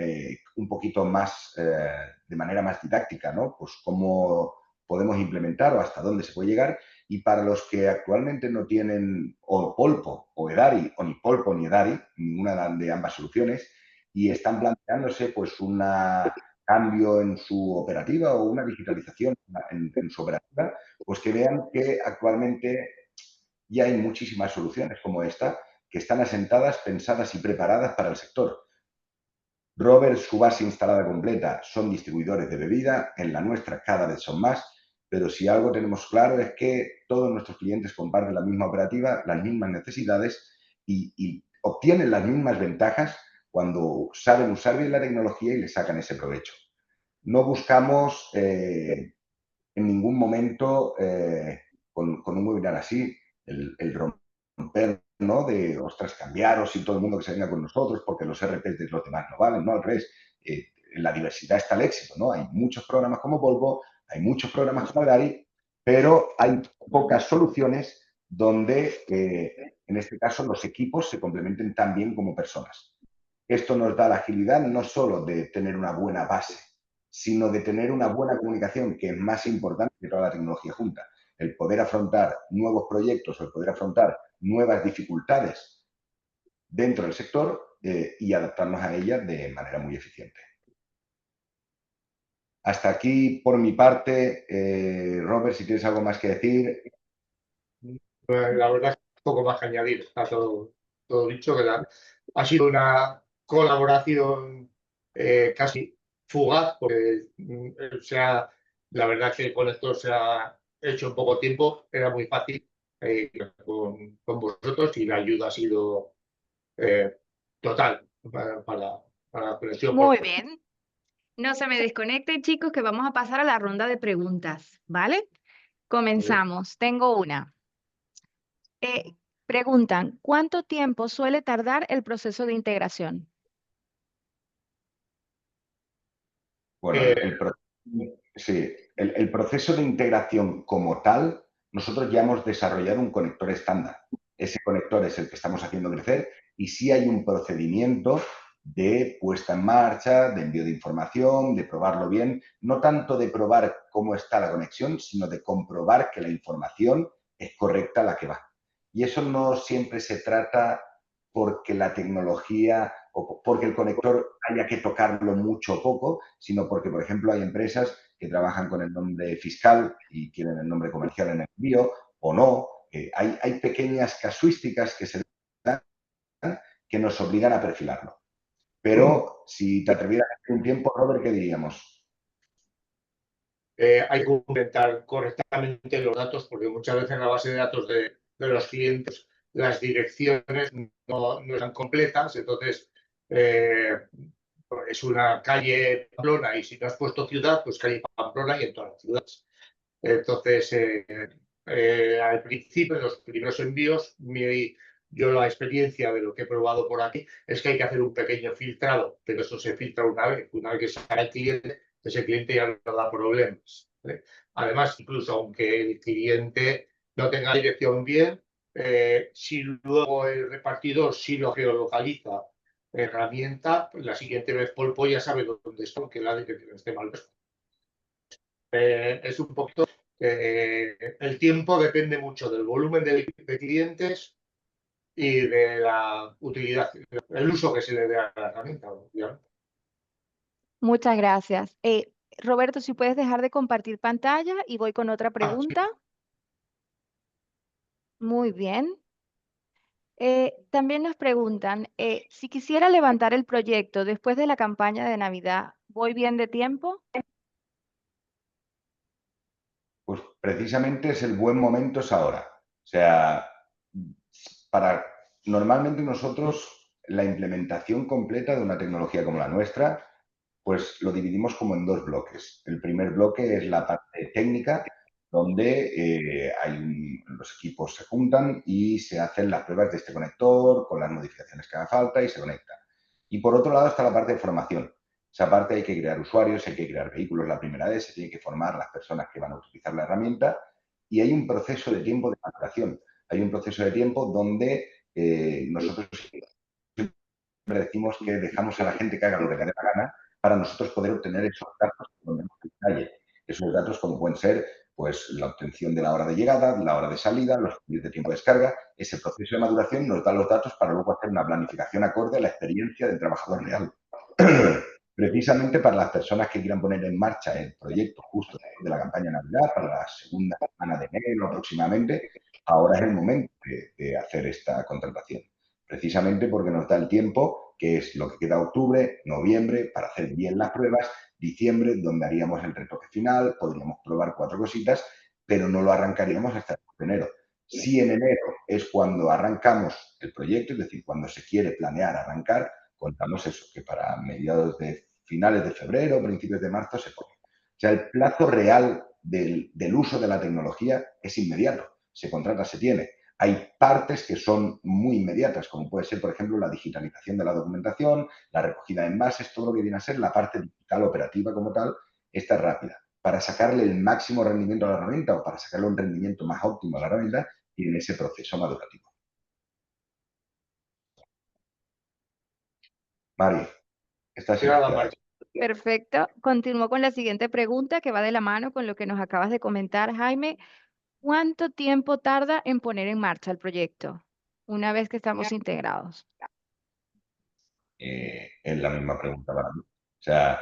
un poquito más, de manera más didáctica, ¿no?, pues cómo podemos implementar o hasta dónde se puede llegar. Y para los que actualmente no tienen o Polpo o Edari, o ni Polpo ni Edari, ninguna de ambas soluciones, y están planteándose pues un cambio en su operativa o una digitalización en su operativa, pues que vean que actualmente ya hay muchísimas soluciones como esta que están asentadas, pensadas y preparadas para el sector. Robert, su base instalada completa, son distribuidores de bebida, en la nuestra cada vez son más, pero si algo tenemos claro es que todos nuestros clientes comparten la misma operativa, las mismas necesidades y obtienen las mismas ventajas cuando saben usar bien la tecnología y le sacan ese provecho. No buscamos en ningún momento con un webinar así el romper, ¿no?, de, ostras, cambiaros y todo el mundo que se venga con nosotros porque los RPs de los demás no valen, no, al revés. En la diversidad está el éxito, ¿no? Hay muchos programas como Volvo, hay muchos programas como Edari, pero hay pocas soluciones donde, en este caso, los equipos se complementen tan bien como personas. Esto nos da la agilidad no solo de tener una buena base, sino de tener una buena comunicación, que es más importante que toda la tecnología junta. El poder afrontar nuevos proyectos, el poder afrontar nuevas dificultades dentro del sector y adaptarnos a ellas de manera muy eficiente. Hasta aquí, por mi parte. Robert, si tienes algo más que decir. La verdad es que poco más que añadir. Está todo dicho. Que ha sido una colaboración casi fugaz, porque la verdad es que con esto se ha hecho en poco tiempo. Era muy fácil con vosotros y la ayuda ha sido total para la conexión. Muy bien. No se me desconecten, chicos, que vamos a pasar a la ronda de preguntas, ¿vale? Comenzamos. Tengo una. Preguntan, ¿cuánto tiempo suele tardar el proceso de integración? Bueno, el proceso de integración como tal, nosotros ya hemos desarrollado un conector estándar. Ese conector es el que estamos haciendo crecer y sí hay un procedimiento de puesta en marcha, de envío de información, de probarlo bien, no tanto de probar cómo está la conexión, sino de comprobar que la información es correcta la que va. Y eso no siempre se trata porque la tecnología o porque el conector haya que tocarlo mucho o poco, sino porque, por ejemplo, hay empresas que trabajan con el nombre fiscal y quieren el nombre comercial en el envío o no. Hay pequeñas casuísticas que se dan que nos obligan a perfilarlo. Pero si te atrevieras a hacer un tiempo, Robert, ¿qué diríamos? Hay que complementar correctamente los datos, porque muchas veces en la base de datos de los clientes las direcciones no están completas, entonces es una calle Pamplona y si no has puesto ciudad, pues calle Pamplona y en todas las ciudades. Entonces, al principio, en los primeros envíos, yo la experiencia de lo que he probado por aquí es que hay que hacer un pequeño filtrado, pero eso se filtra una vez que sale el cliente, ese cliente ya no da problemas, ¿vale? Además, incluso aunque el cliente no tenga dirección bien, si luego el repartidor sí lo geolocaliza herramienta, pues la siguiente vez Polpo ya sabe dónde está, aunque la dirección esté mal puesta. Es un poquito, el tiempo depende mucho del volumen de clientes y de la utilidad, el uso que se le dé a la herramienta, obviamente. Muchas gracias. Roberto, si puedes dejar de compartir pantalla y voy con otra Sí. pregunta. Muy bien. También nos preguntan, si quisiera levantar el proyecto después de la campaña de Navidad, ¿voy bien de tiempo? Pues precisamente es el buen momento, es ahora. O sea, normalmente nosotros la implementación completa de una tecnología como la nuestra, pues lo dividimos como en dos bloques. El primer bloque es la parte técnica, donde los equipos se juntan y se hacen las pruebas de este conector con las modificaciones que haga falta y se conecta. Y por otro lado está la parte de formación. Esa parte hay que crear usuarios, hay que crear vehículos la primera vez, se tiene que formar las personas que van a utilizar la herramienta y hay un proceso de tiempo de maduración. Hay un proceso de tiempo donde nosotros decimos que dejamos a la gente que haga lo que le dé la gana para nosotros poder obtener esos datos en detalle. Esos datos como pueden ser pues la obtención de la hora de llegada, la hora de salida, los de tiempo de descarga. Ese proceso de maduración nos da los datos para luego hacer una planificación acorde a la experiencia del trabajador real. Precisamente para las personas que quieran poner en marcha el proyecto justo después de la campaña de Navidad, para la segunda semana de enero aproximadamente, ahora es el momento de hacer esta contratación. Precisamente porque nos da el tiempo, que es lo que queda octubre, noviembre, para hacer bien las pruebas, diciembre, donde haríamos el retoque final, podríamos probar 4 cositas, pero no lo arrancaríamos hasta enero. Si en enero es cuando arrancamos el proyecto, es decir, cuando se quiere planear arrancar, contamos eso, que para mediados de finales de febrero, principios de marzo se pone. O sea, el plazo real del uso de la tecnología es inmediato. Se contrata, se tiene. Hay partes que son muy inmediatas, como puede ser, por ejemplo, la digitalización de la documentación, la recogida de envases, todo lo que viene a ser la parte digital operativa como tal, esta es rápida. Para sacarle el máximo rendimiento a la herramienta o para sacarle un rendimiento más óptimo a la herramienta, tiene ese proceso madurativo. Mari, estás iniciada. Perfecto. Continúo con la siguiente pregunta que va de la mano con lo que nos acabas de comentar, Jaime. ¿Cuánto tiempo tarda en poner en marcha el proyecto una vez que estamos integrados? Es la misma pregunta para mí. O sea,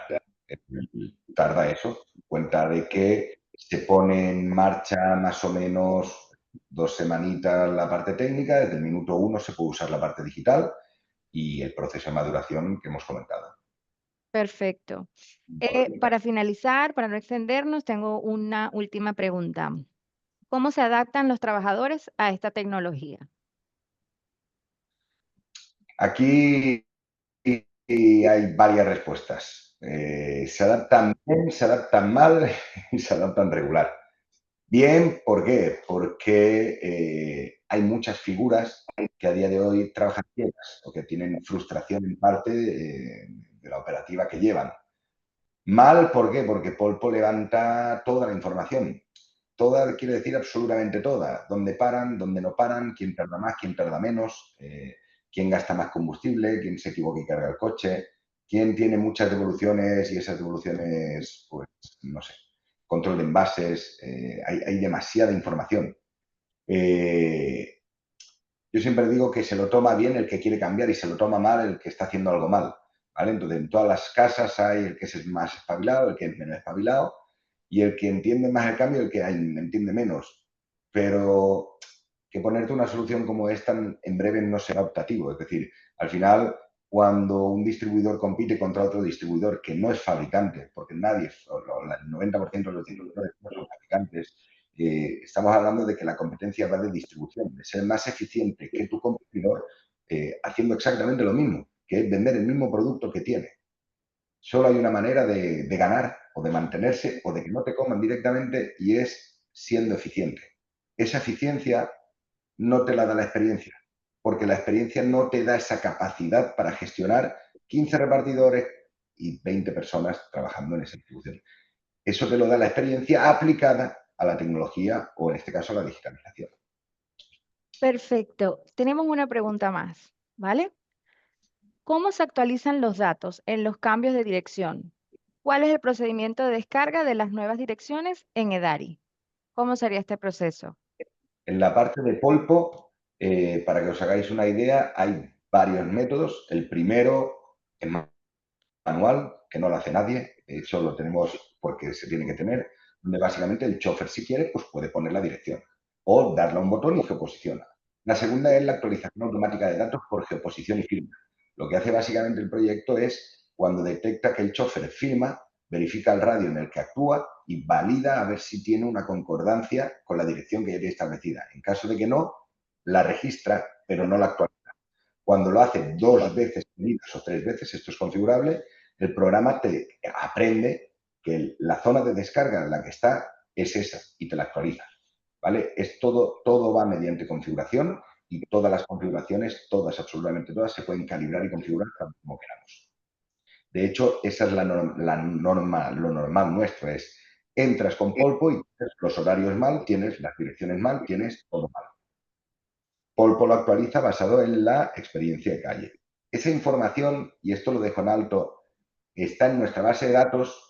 tarda eso. Cuenta de que se pone en marcha más o menos 2 semanitas la parte técnica, desde el minuto 1 se puede usar la parte digital y el proceso de maduración que hemos comentado. Perfecto. Para finalizar, para no extendernos, tengo una última pregunta. ¿Cómo se adaptan los trabajadores a esta tecnología? Aquí hay varias respuestas. Se adaptan bien, se adaptan mal y se adaptan regular. Bien, ¿por qué? Porque hay muchas figuras que a día de hoy trabajan ciegas o que tienen frustración en parte de la operativa que llevan. Mal, ¿por qué? Porque Polpo levanta toda la información. Toda quiere decir absolutamente toda. Dónde paran, dónde no paran, quién tarda más, quién tarda menos. quién gasta más combustible, quién se equivoca y carga el coche, quién tiene muchas devoluciones y esas devoluciones, pues, no sé, control de envases, hay demasiada información. Yo siempre digo que se lo toma bien el que quiere cambiar y se lo toma mal el que está haciendo algo mal, ¿vale? Entonces, en todas las casas hay el que es más espabilado, el que es menos espabilado y el que entiende más el cambio y el que entiende menos. Pero que ponerte una solución como esta en breve no será optativo. Es decir, al final, cuando un distribuidor compite contra otro distribuidor que no es fabricante, porque nadie, el 90% de los distribuidores no son fabricantes, estamos hablando de que la competencia va de distribución, de ser más eficiente que tu competidor haciendo exactamente lo mismo, que es vender el mismo producto que tiene. Solo hay una manera de ganar o de mantenerse o de que no te coman directamente y es siendo eficiente. Esa eficiencia no te la da la experiencia, porque la experiencia no te da esa capacidad para gestionar 15 repartidores y 20 personas trabajando en esa distribución. Eso te lo da la experiencia aplicada a la tecnología o, en este caso, a la digitalización. Perfecto. Tenemos una pregunta más, ¿vale? ¿Cómo se actualizan los datos en los cambios de dirección? ¿Cuál es el procedimiento de descarga de las nuevas direcciones en EDARI? ¿Cómo sería este proceso? En la parte de Polpo, para que os hagáis una idea, hay varios métodos. El primero es manual, que no lo hace nadie, eso lo tenemos porque se tiene que tener, donde básicamente el chofer, si quiere, pues puede poner la dirección o darle a un botón y geoposiciona. La segunda es la actualización automática de datos por geoposición y firma. Lo que hace básicamente el proyecto es, cuando detecta que el chofer firma, verifica el radio en el que actúa y valida a ver si tiene una concordancia con la dirección que ya tiene establecida. En caso de que no, la registra, pero no la actualiza. Cuando lo hace 2 veces seguidas o 3 veces, esto es configurable, el programa te aprende que la zona de descarga en la que está es esa y te la actualiza. ¿Vale? Es todo va mediante configuración y todas las configuraciones, todas, absolutamente todas, se pueden calibrar y configurar como queramos. De hecho, esa es la norma, lo normal nuestro es, entras con Polpo y tienes los horarios mal, tienes las direcciones mal, tienes todo mal. Polpo lo actualiza basado en la experiencia de calle. Esa información, y esto lo dejo en alto, está en nuestra base de datos,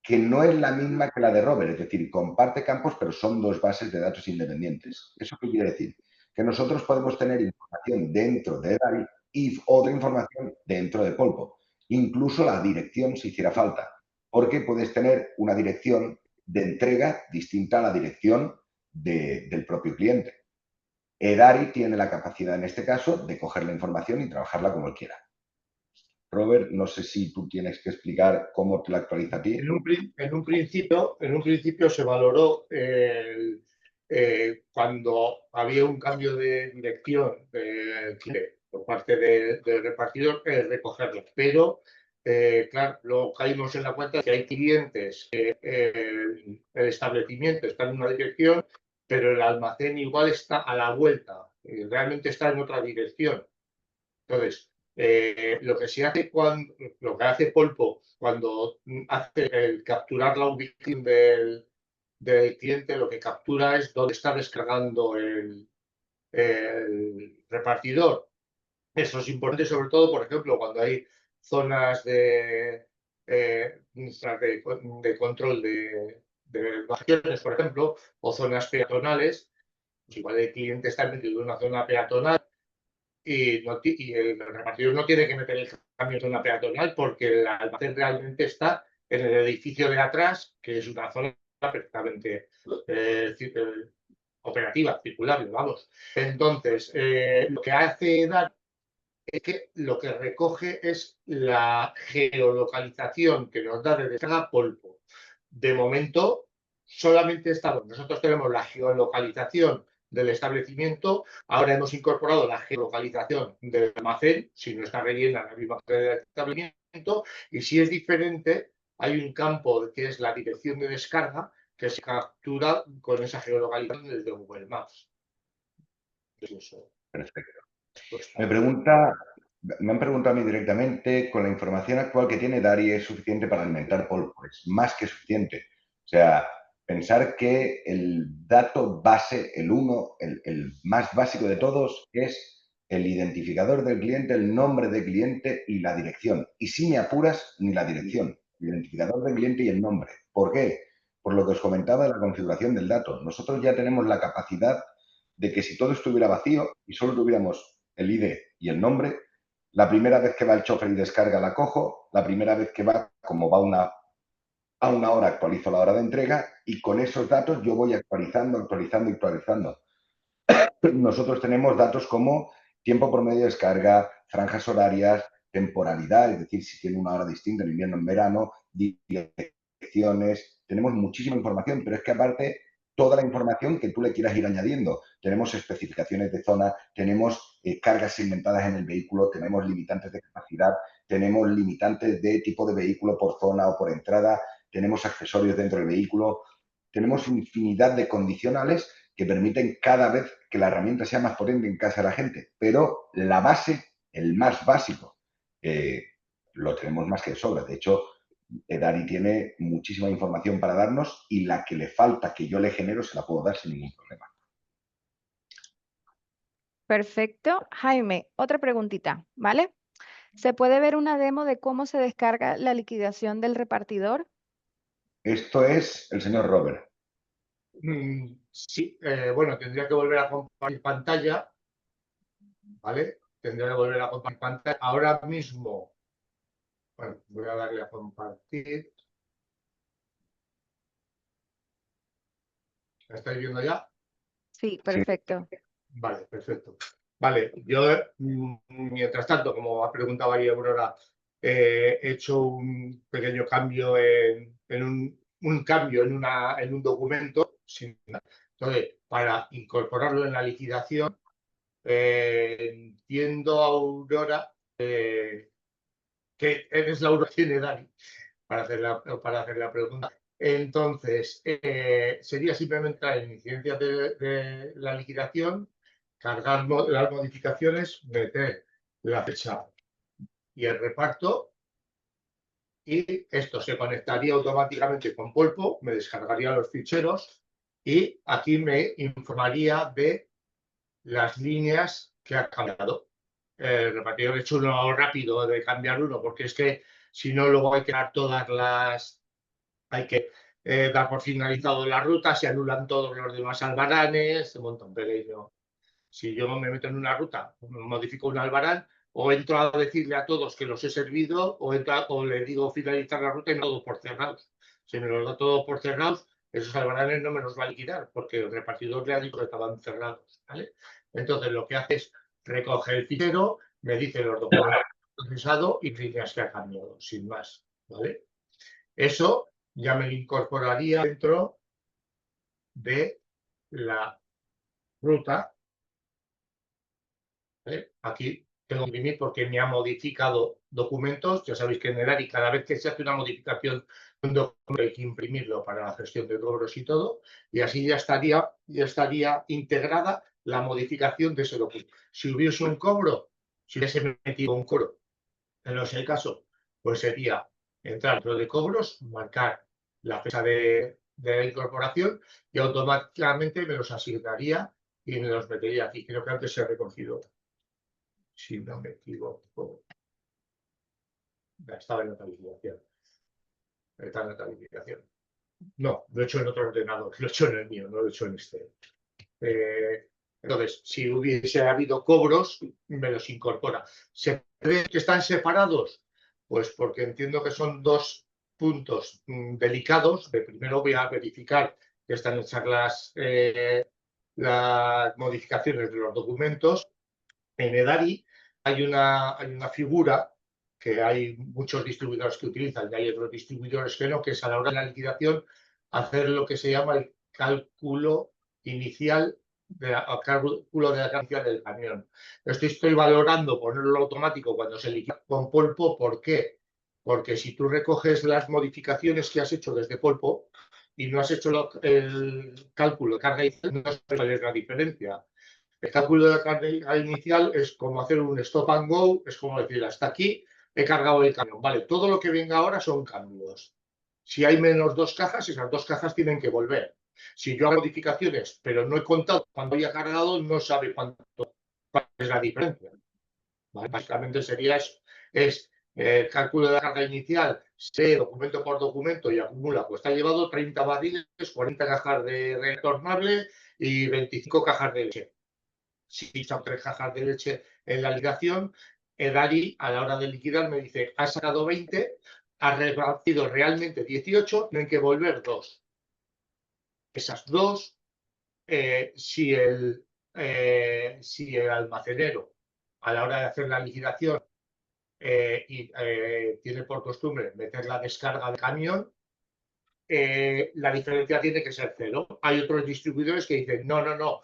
que no es la misma que la de Robert, es decir, comparte campos, pero son 2 bases de datos independientes. ¿Eso qué quiere decir? Que nosotros podemos tener información dentro de EDARI y otra información dentro de Polpo, incluso la dirección si hiciera falta, porque puedes tener una dirección de entrega distinta a la dirección del propio cliente. EDARI tiene la capacidad, en este caso, de coger la información y trabajarla como él quiera. Robert, no sé si tú tienes que explicar cómo te la actualiza a ti. En un principio se valoró cuando había un cambio de dirección por parte del repartidor, recogerlos. Pero, claro, luego caímos en la cuenta que hay clientes que el establecimiento está en una dirección, pero el almacén igual está a la vuelta, realmente está en otra dirección. Entonces, lo que se hace lo que hace Polpo cuando hace el capturar la ubicación del cliente, lo que captura es dónde está descargando el repartidor. Eso es importante, sobre todo, por ejemplo, cuando hay zonas de control de vacaciones, por ejemplo, o zonas peatonales. Pues igual el cliente está metido en una zona peatonal y el repartidor no tiene que meter el cambio en zona peatonal porque el almacén realmente está en el edificio de atrás, que es una zona perfectamente operativa, circulable, vamos. Entonces, lo que hace DAR es que lo que recoge es la geolocalización que nos da de descarga Polpo. De momento, solamente estamos, nosotros tenemos la geolocalización del establecimiento, ahora hemos incorporado la geolocalización del almacén, si no está rellena la misma del establecimiento, y si es diferente, hay un campo que es la dirección de descarga que se captura con esa geolocalización desde Google Maps. Eso. Perfecto. Me han preguntado a mí directamente, con la información actual que tiene DARI es suficiente para alimentar Polpo, es más que suficiente. O sea, pensar que el dato base, el más básico de todos, es el identificador del cliente, el nombre del cliente y la dirección. Y si me apuras, ni la dirección, el identificador del cliente y el nombre. ¿Por qué? Por lo que os comentaba de la configuración del dato. Nosotros ya tenemos la capacidad de que si todo estuviera vacío y solo tuviéramos el ID y el nombre, la primera vez que va el chofer y descarga la cojo, la primera vez que va, como va a una hora, actualizo la hora de entrega y con esos datos yo voy actualizando. Nosotros tenemos datos como tiempo promedio de descarga, franjas horarias, temporalidad, es decir, si tiene una hora distinta en invierno, en verano, direcciones, tenemos muchísima información, pero es que aparte toda la información que tú le quieras ir añadiendo. Tenemos especificaciones de zona, tenemos cargas segmentadas en el vehículo, tenemos limitantes de capacidad, tenemos limitantes de tipo de vehículo por zona o por entrada, tenemos accesorios dentro del vehículo, tenemos infinidad de condicionales que permiten cada vez que la herramienta sea más potente en casa de la gente. Pero la base, el más básico, lo tenemos más que de sobra. De hecho, Dani tiene muchísima información para darnos y la que le falta que yo le genero se la puedo dar sin ningún problema. Perfecto. Jaime, otra preguntita, ¿vale? ¿Se puede ver una demo de cómo se descarga la liquidación del repartidor? Esto es el señor Robert. Sí, bueno, tendría que volver a compartir pantalla, ¿vale? Tendría que volver a compartir pantalla. Ahora mismo, bueno, voy a darle a compartir. ¿La estáis viendo ya? Sí, Sí. perfecto. Vale, perfecto. Vale, yo mientras tanto, como ha preguntado ahí Aurora, he hecho un pequeño cambio un cambio en un documento. Entonces, para incorporarlo en la liquidación, entiendo, Aurora, que eres la Aurora de Dani para hacer la pregunta. Entonces, sería simplemente la incidencia de la liquidación, cargar las modificaciones, meter la fecha y el reparto, y esto se conectaría automáticamente con Polpo, me descargaría los ficheros y aquí me informaría de las líneas que ha cambiado. El repartidor he hecho uno rápido de cambiar uno, porque es que si no, luego hay que dar todas las... Hay que dar por finalizado la ruta, se anulan todos los demás albaranes, se monta un pequeño. Si yo me meto en una ruta, modifico un albarán, o entro a decirle a todos que los he servido, o le digo finalizar la ruta y me lo doy por cerrados. Si me los da todo por cerrados, esos albaranes no me los va a liquidar, porque el repartidor le ha dicho que estaban cerrados, ¿vale? Entonces lo que hace es recoger el fichero, me dice los documentos procesados y líneas que ha cambiado, sin más, ¿vale? Eso ya me lo incorporaría dentro de la ruta. Aquí tengo que imprimir porque me ha modificado documentos. Ya sabéis que en Edari cada vez que se hace una modificación de un documento hay que imprimirlo para la gestión de cobros y todo. Y así ya estaría integrada la modificación de ese documento. Si hubiese un cobro, si hubiese metido un cobro, no es el caso, pues sería entrar dentro de cobros, marcar la fecha de la incorporación y automáticamente me los asignaría y me los metería aquí. Creo que antes se ha recogido, si no me equivoco. Estaba en la calificación. Está en la calificación. No, lo he hecho en otro ordenador, lo he hecho en el mío, no lo he hecho en este. Entonces, si hubiese habido cobros, me los incorpora. ¿Se cree que están separados? Pues porque entiendo que son dos puntos delicados. Primero voy a verificar que están hechas las modificaciones de los documentos. En Edari hay una figura que hay muchos distribuidores que utilizan y hay otros distribuidores que no, que es a la hora de la liquidación hacer lo que se llama el cálculo inicial de la ganancia del camión. Esto estoy valorando ponerlo automático cuando se liquida con Polpo. ¿Por qué? Porque si tú recoges las modificaciones que has hecho desde Polpo y no has hecho el cálculo de carga inicial, no sabes cuál es la diferencia. El cálculo de la carga inicial es como hacer un stop and go, es como decir, hasta aquí he cargado el camión. Vale, todo lo que venga ahora son cambios. Si hay menos 2 cajas, esas 2 cajas tienen que volver. Si yo hago modificaciones, pero no he contado cuando haya cargado, no sabe cuánto es la diferencia? ¿Vale? Básicamente sería eso. Es el cálculo de la carga inicial, se documento por documento y acumula, pues te ha llevado 30 barriles, 40 cajas de retornable y 25 cajas de leche. Si son 3 cajas de leche en la liquidación, Edari a la hora de liquidar me dice, has sacado 20, has repartido realmente 18, tienen que volver 2. Esas 2, si el almacenero a la hora de hacer la liquidación tiene por costumbre meter la descarga del camión, la diferencia tiene que ser 0. Hay otros distribuidores que dicen, no,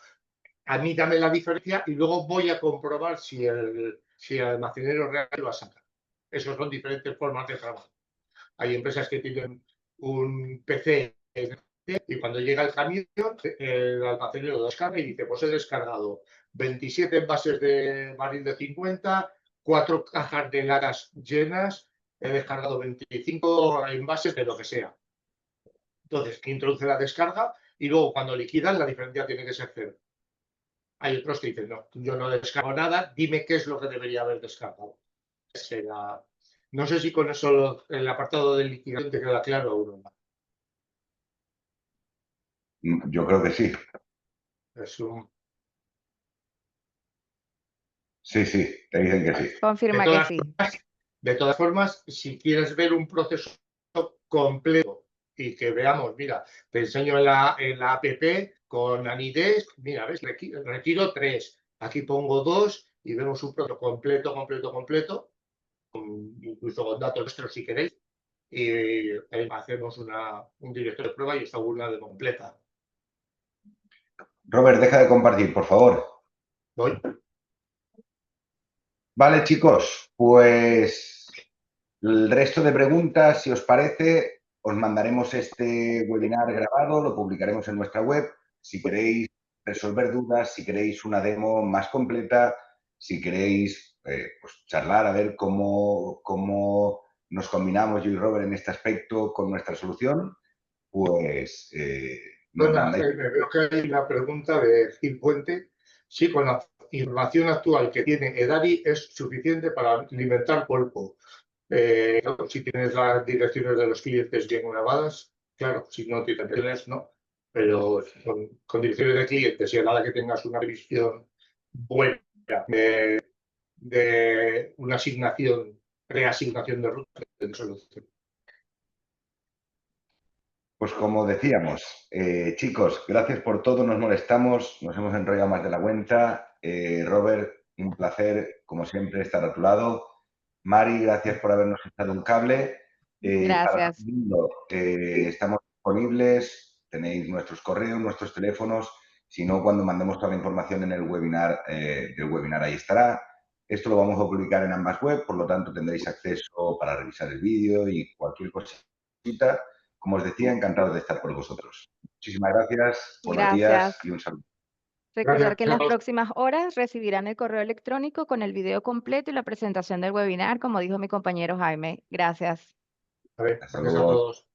a mí dame la diferencia y luego voy a comprobar si el almacenero real lo ha sacado. Esas son diferentes formas de trabajo. Hay empresas que tienen un PC y cuando llega el camión, el almacenero lo descarga y dice, pues he descargado 27 envases de barril de 50, 4 cajas de latas llenas, he descargado 25 envases de lo que sea. Entonces, introduce la descarga y luego cuando liquidan la diferencia tiene que ser 0. Hay otros que dicen, no, yo no descargo nada, dime qué es lo que debería haber descargado. No sé si con eso el apartado de liquidación te queda claro o no. Yo creo que sí. Sí, te dicen que sí. Confirma que sí. De todas formas, si quieres ver un proceso completo y que veamos, mira, te enseño en la app con Anides, mira, ves, retiro 3, aquí pongo 2 y vemos un proceso completo, incluso con datos nuestros si queréis, y hacemos un directorio de prueba y esta burla de completa. Robert, deja de compartir, por favor. Voy. Vale, chicos, pues el resto de preguntas, si os parece, os mandaremos este webinar grabado, lo publicaremos en nuestra web. Si queréis resolver dudas, si queréis una demo más completa, si queréis pues, charlar a ver cómo nos combinamos yo y Robert en este aspecto con nuestra solución, pues nos mandáis. Me veo que hay una pregunta de Gil Puente. Sí, con la información actual que tiene Edari es suficiente para alimentar Polpo. Si tienes las direcciones de los clientes bien grabadas, claro, si no tienes, no. Pero con direcciones de clientes y a la hora que tengas una revisión buena de una reasignación de ruta, de solución. Pues como decíamos, chicos, gracias por todo, nos molestamos, nos hemos enrollado más de la cuenta. Robert, un placer, como siempre, estar a tu lado. Mari, gracias por habernos echado un cable. Gracias. Para todo el mundo, estamos disponibles, tenéis nuestros correos, nuestros teléfonos. Si no, cuando mandemos toda la información en el webinar, ahí estará. Esto lo vamos a publicar en ambas webs, por lo tanto tendréis acceso para revisar el vídeo y cualquier cosita. Como os decía, encantado de estar con vosotros. Muchísimas gracias, buenos días y un saludo. Recordar que en las próximas horas recibirán el correo electrónico con el video completo y la presentación del webinar, como dijo mi compañero Jaime. Gracias. Gracias a todos.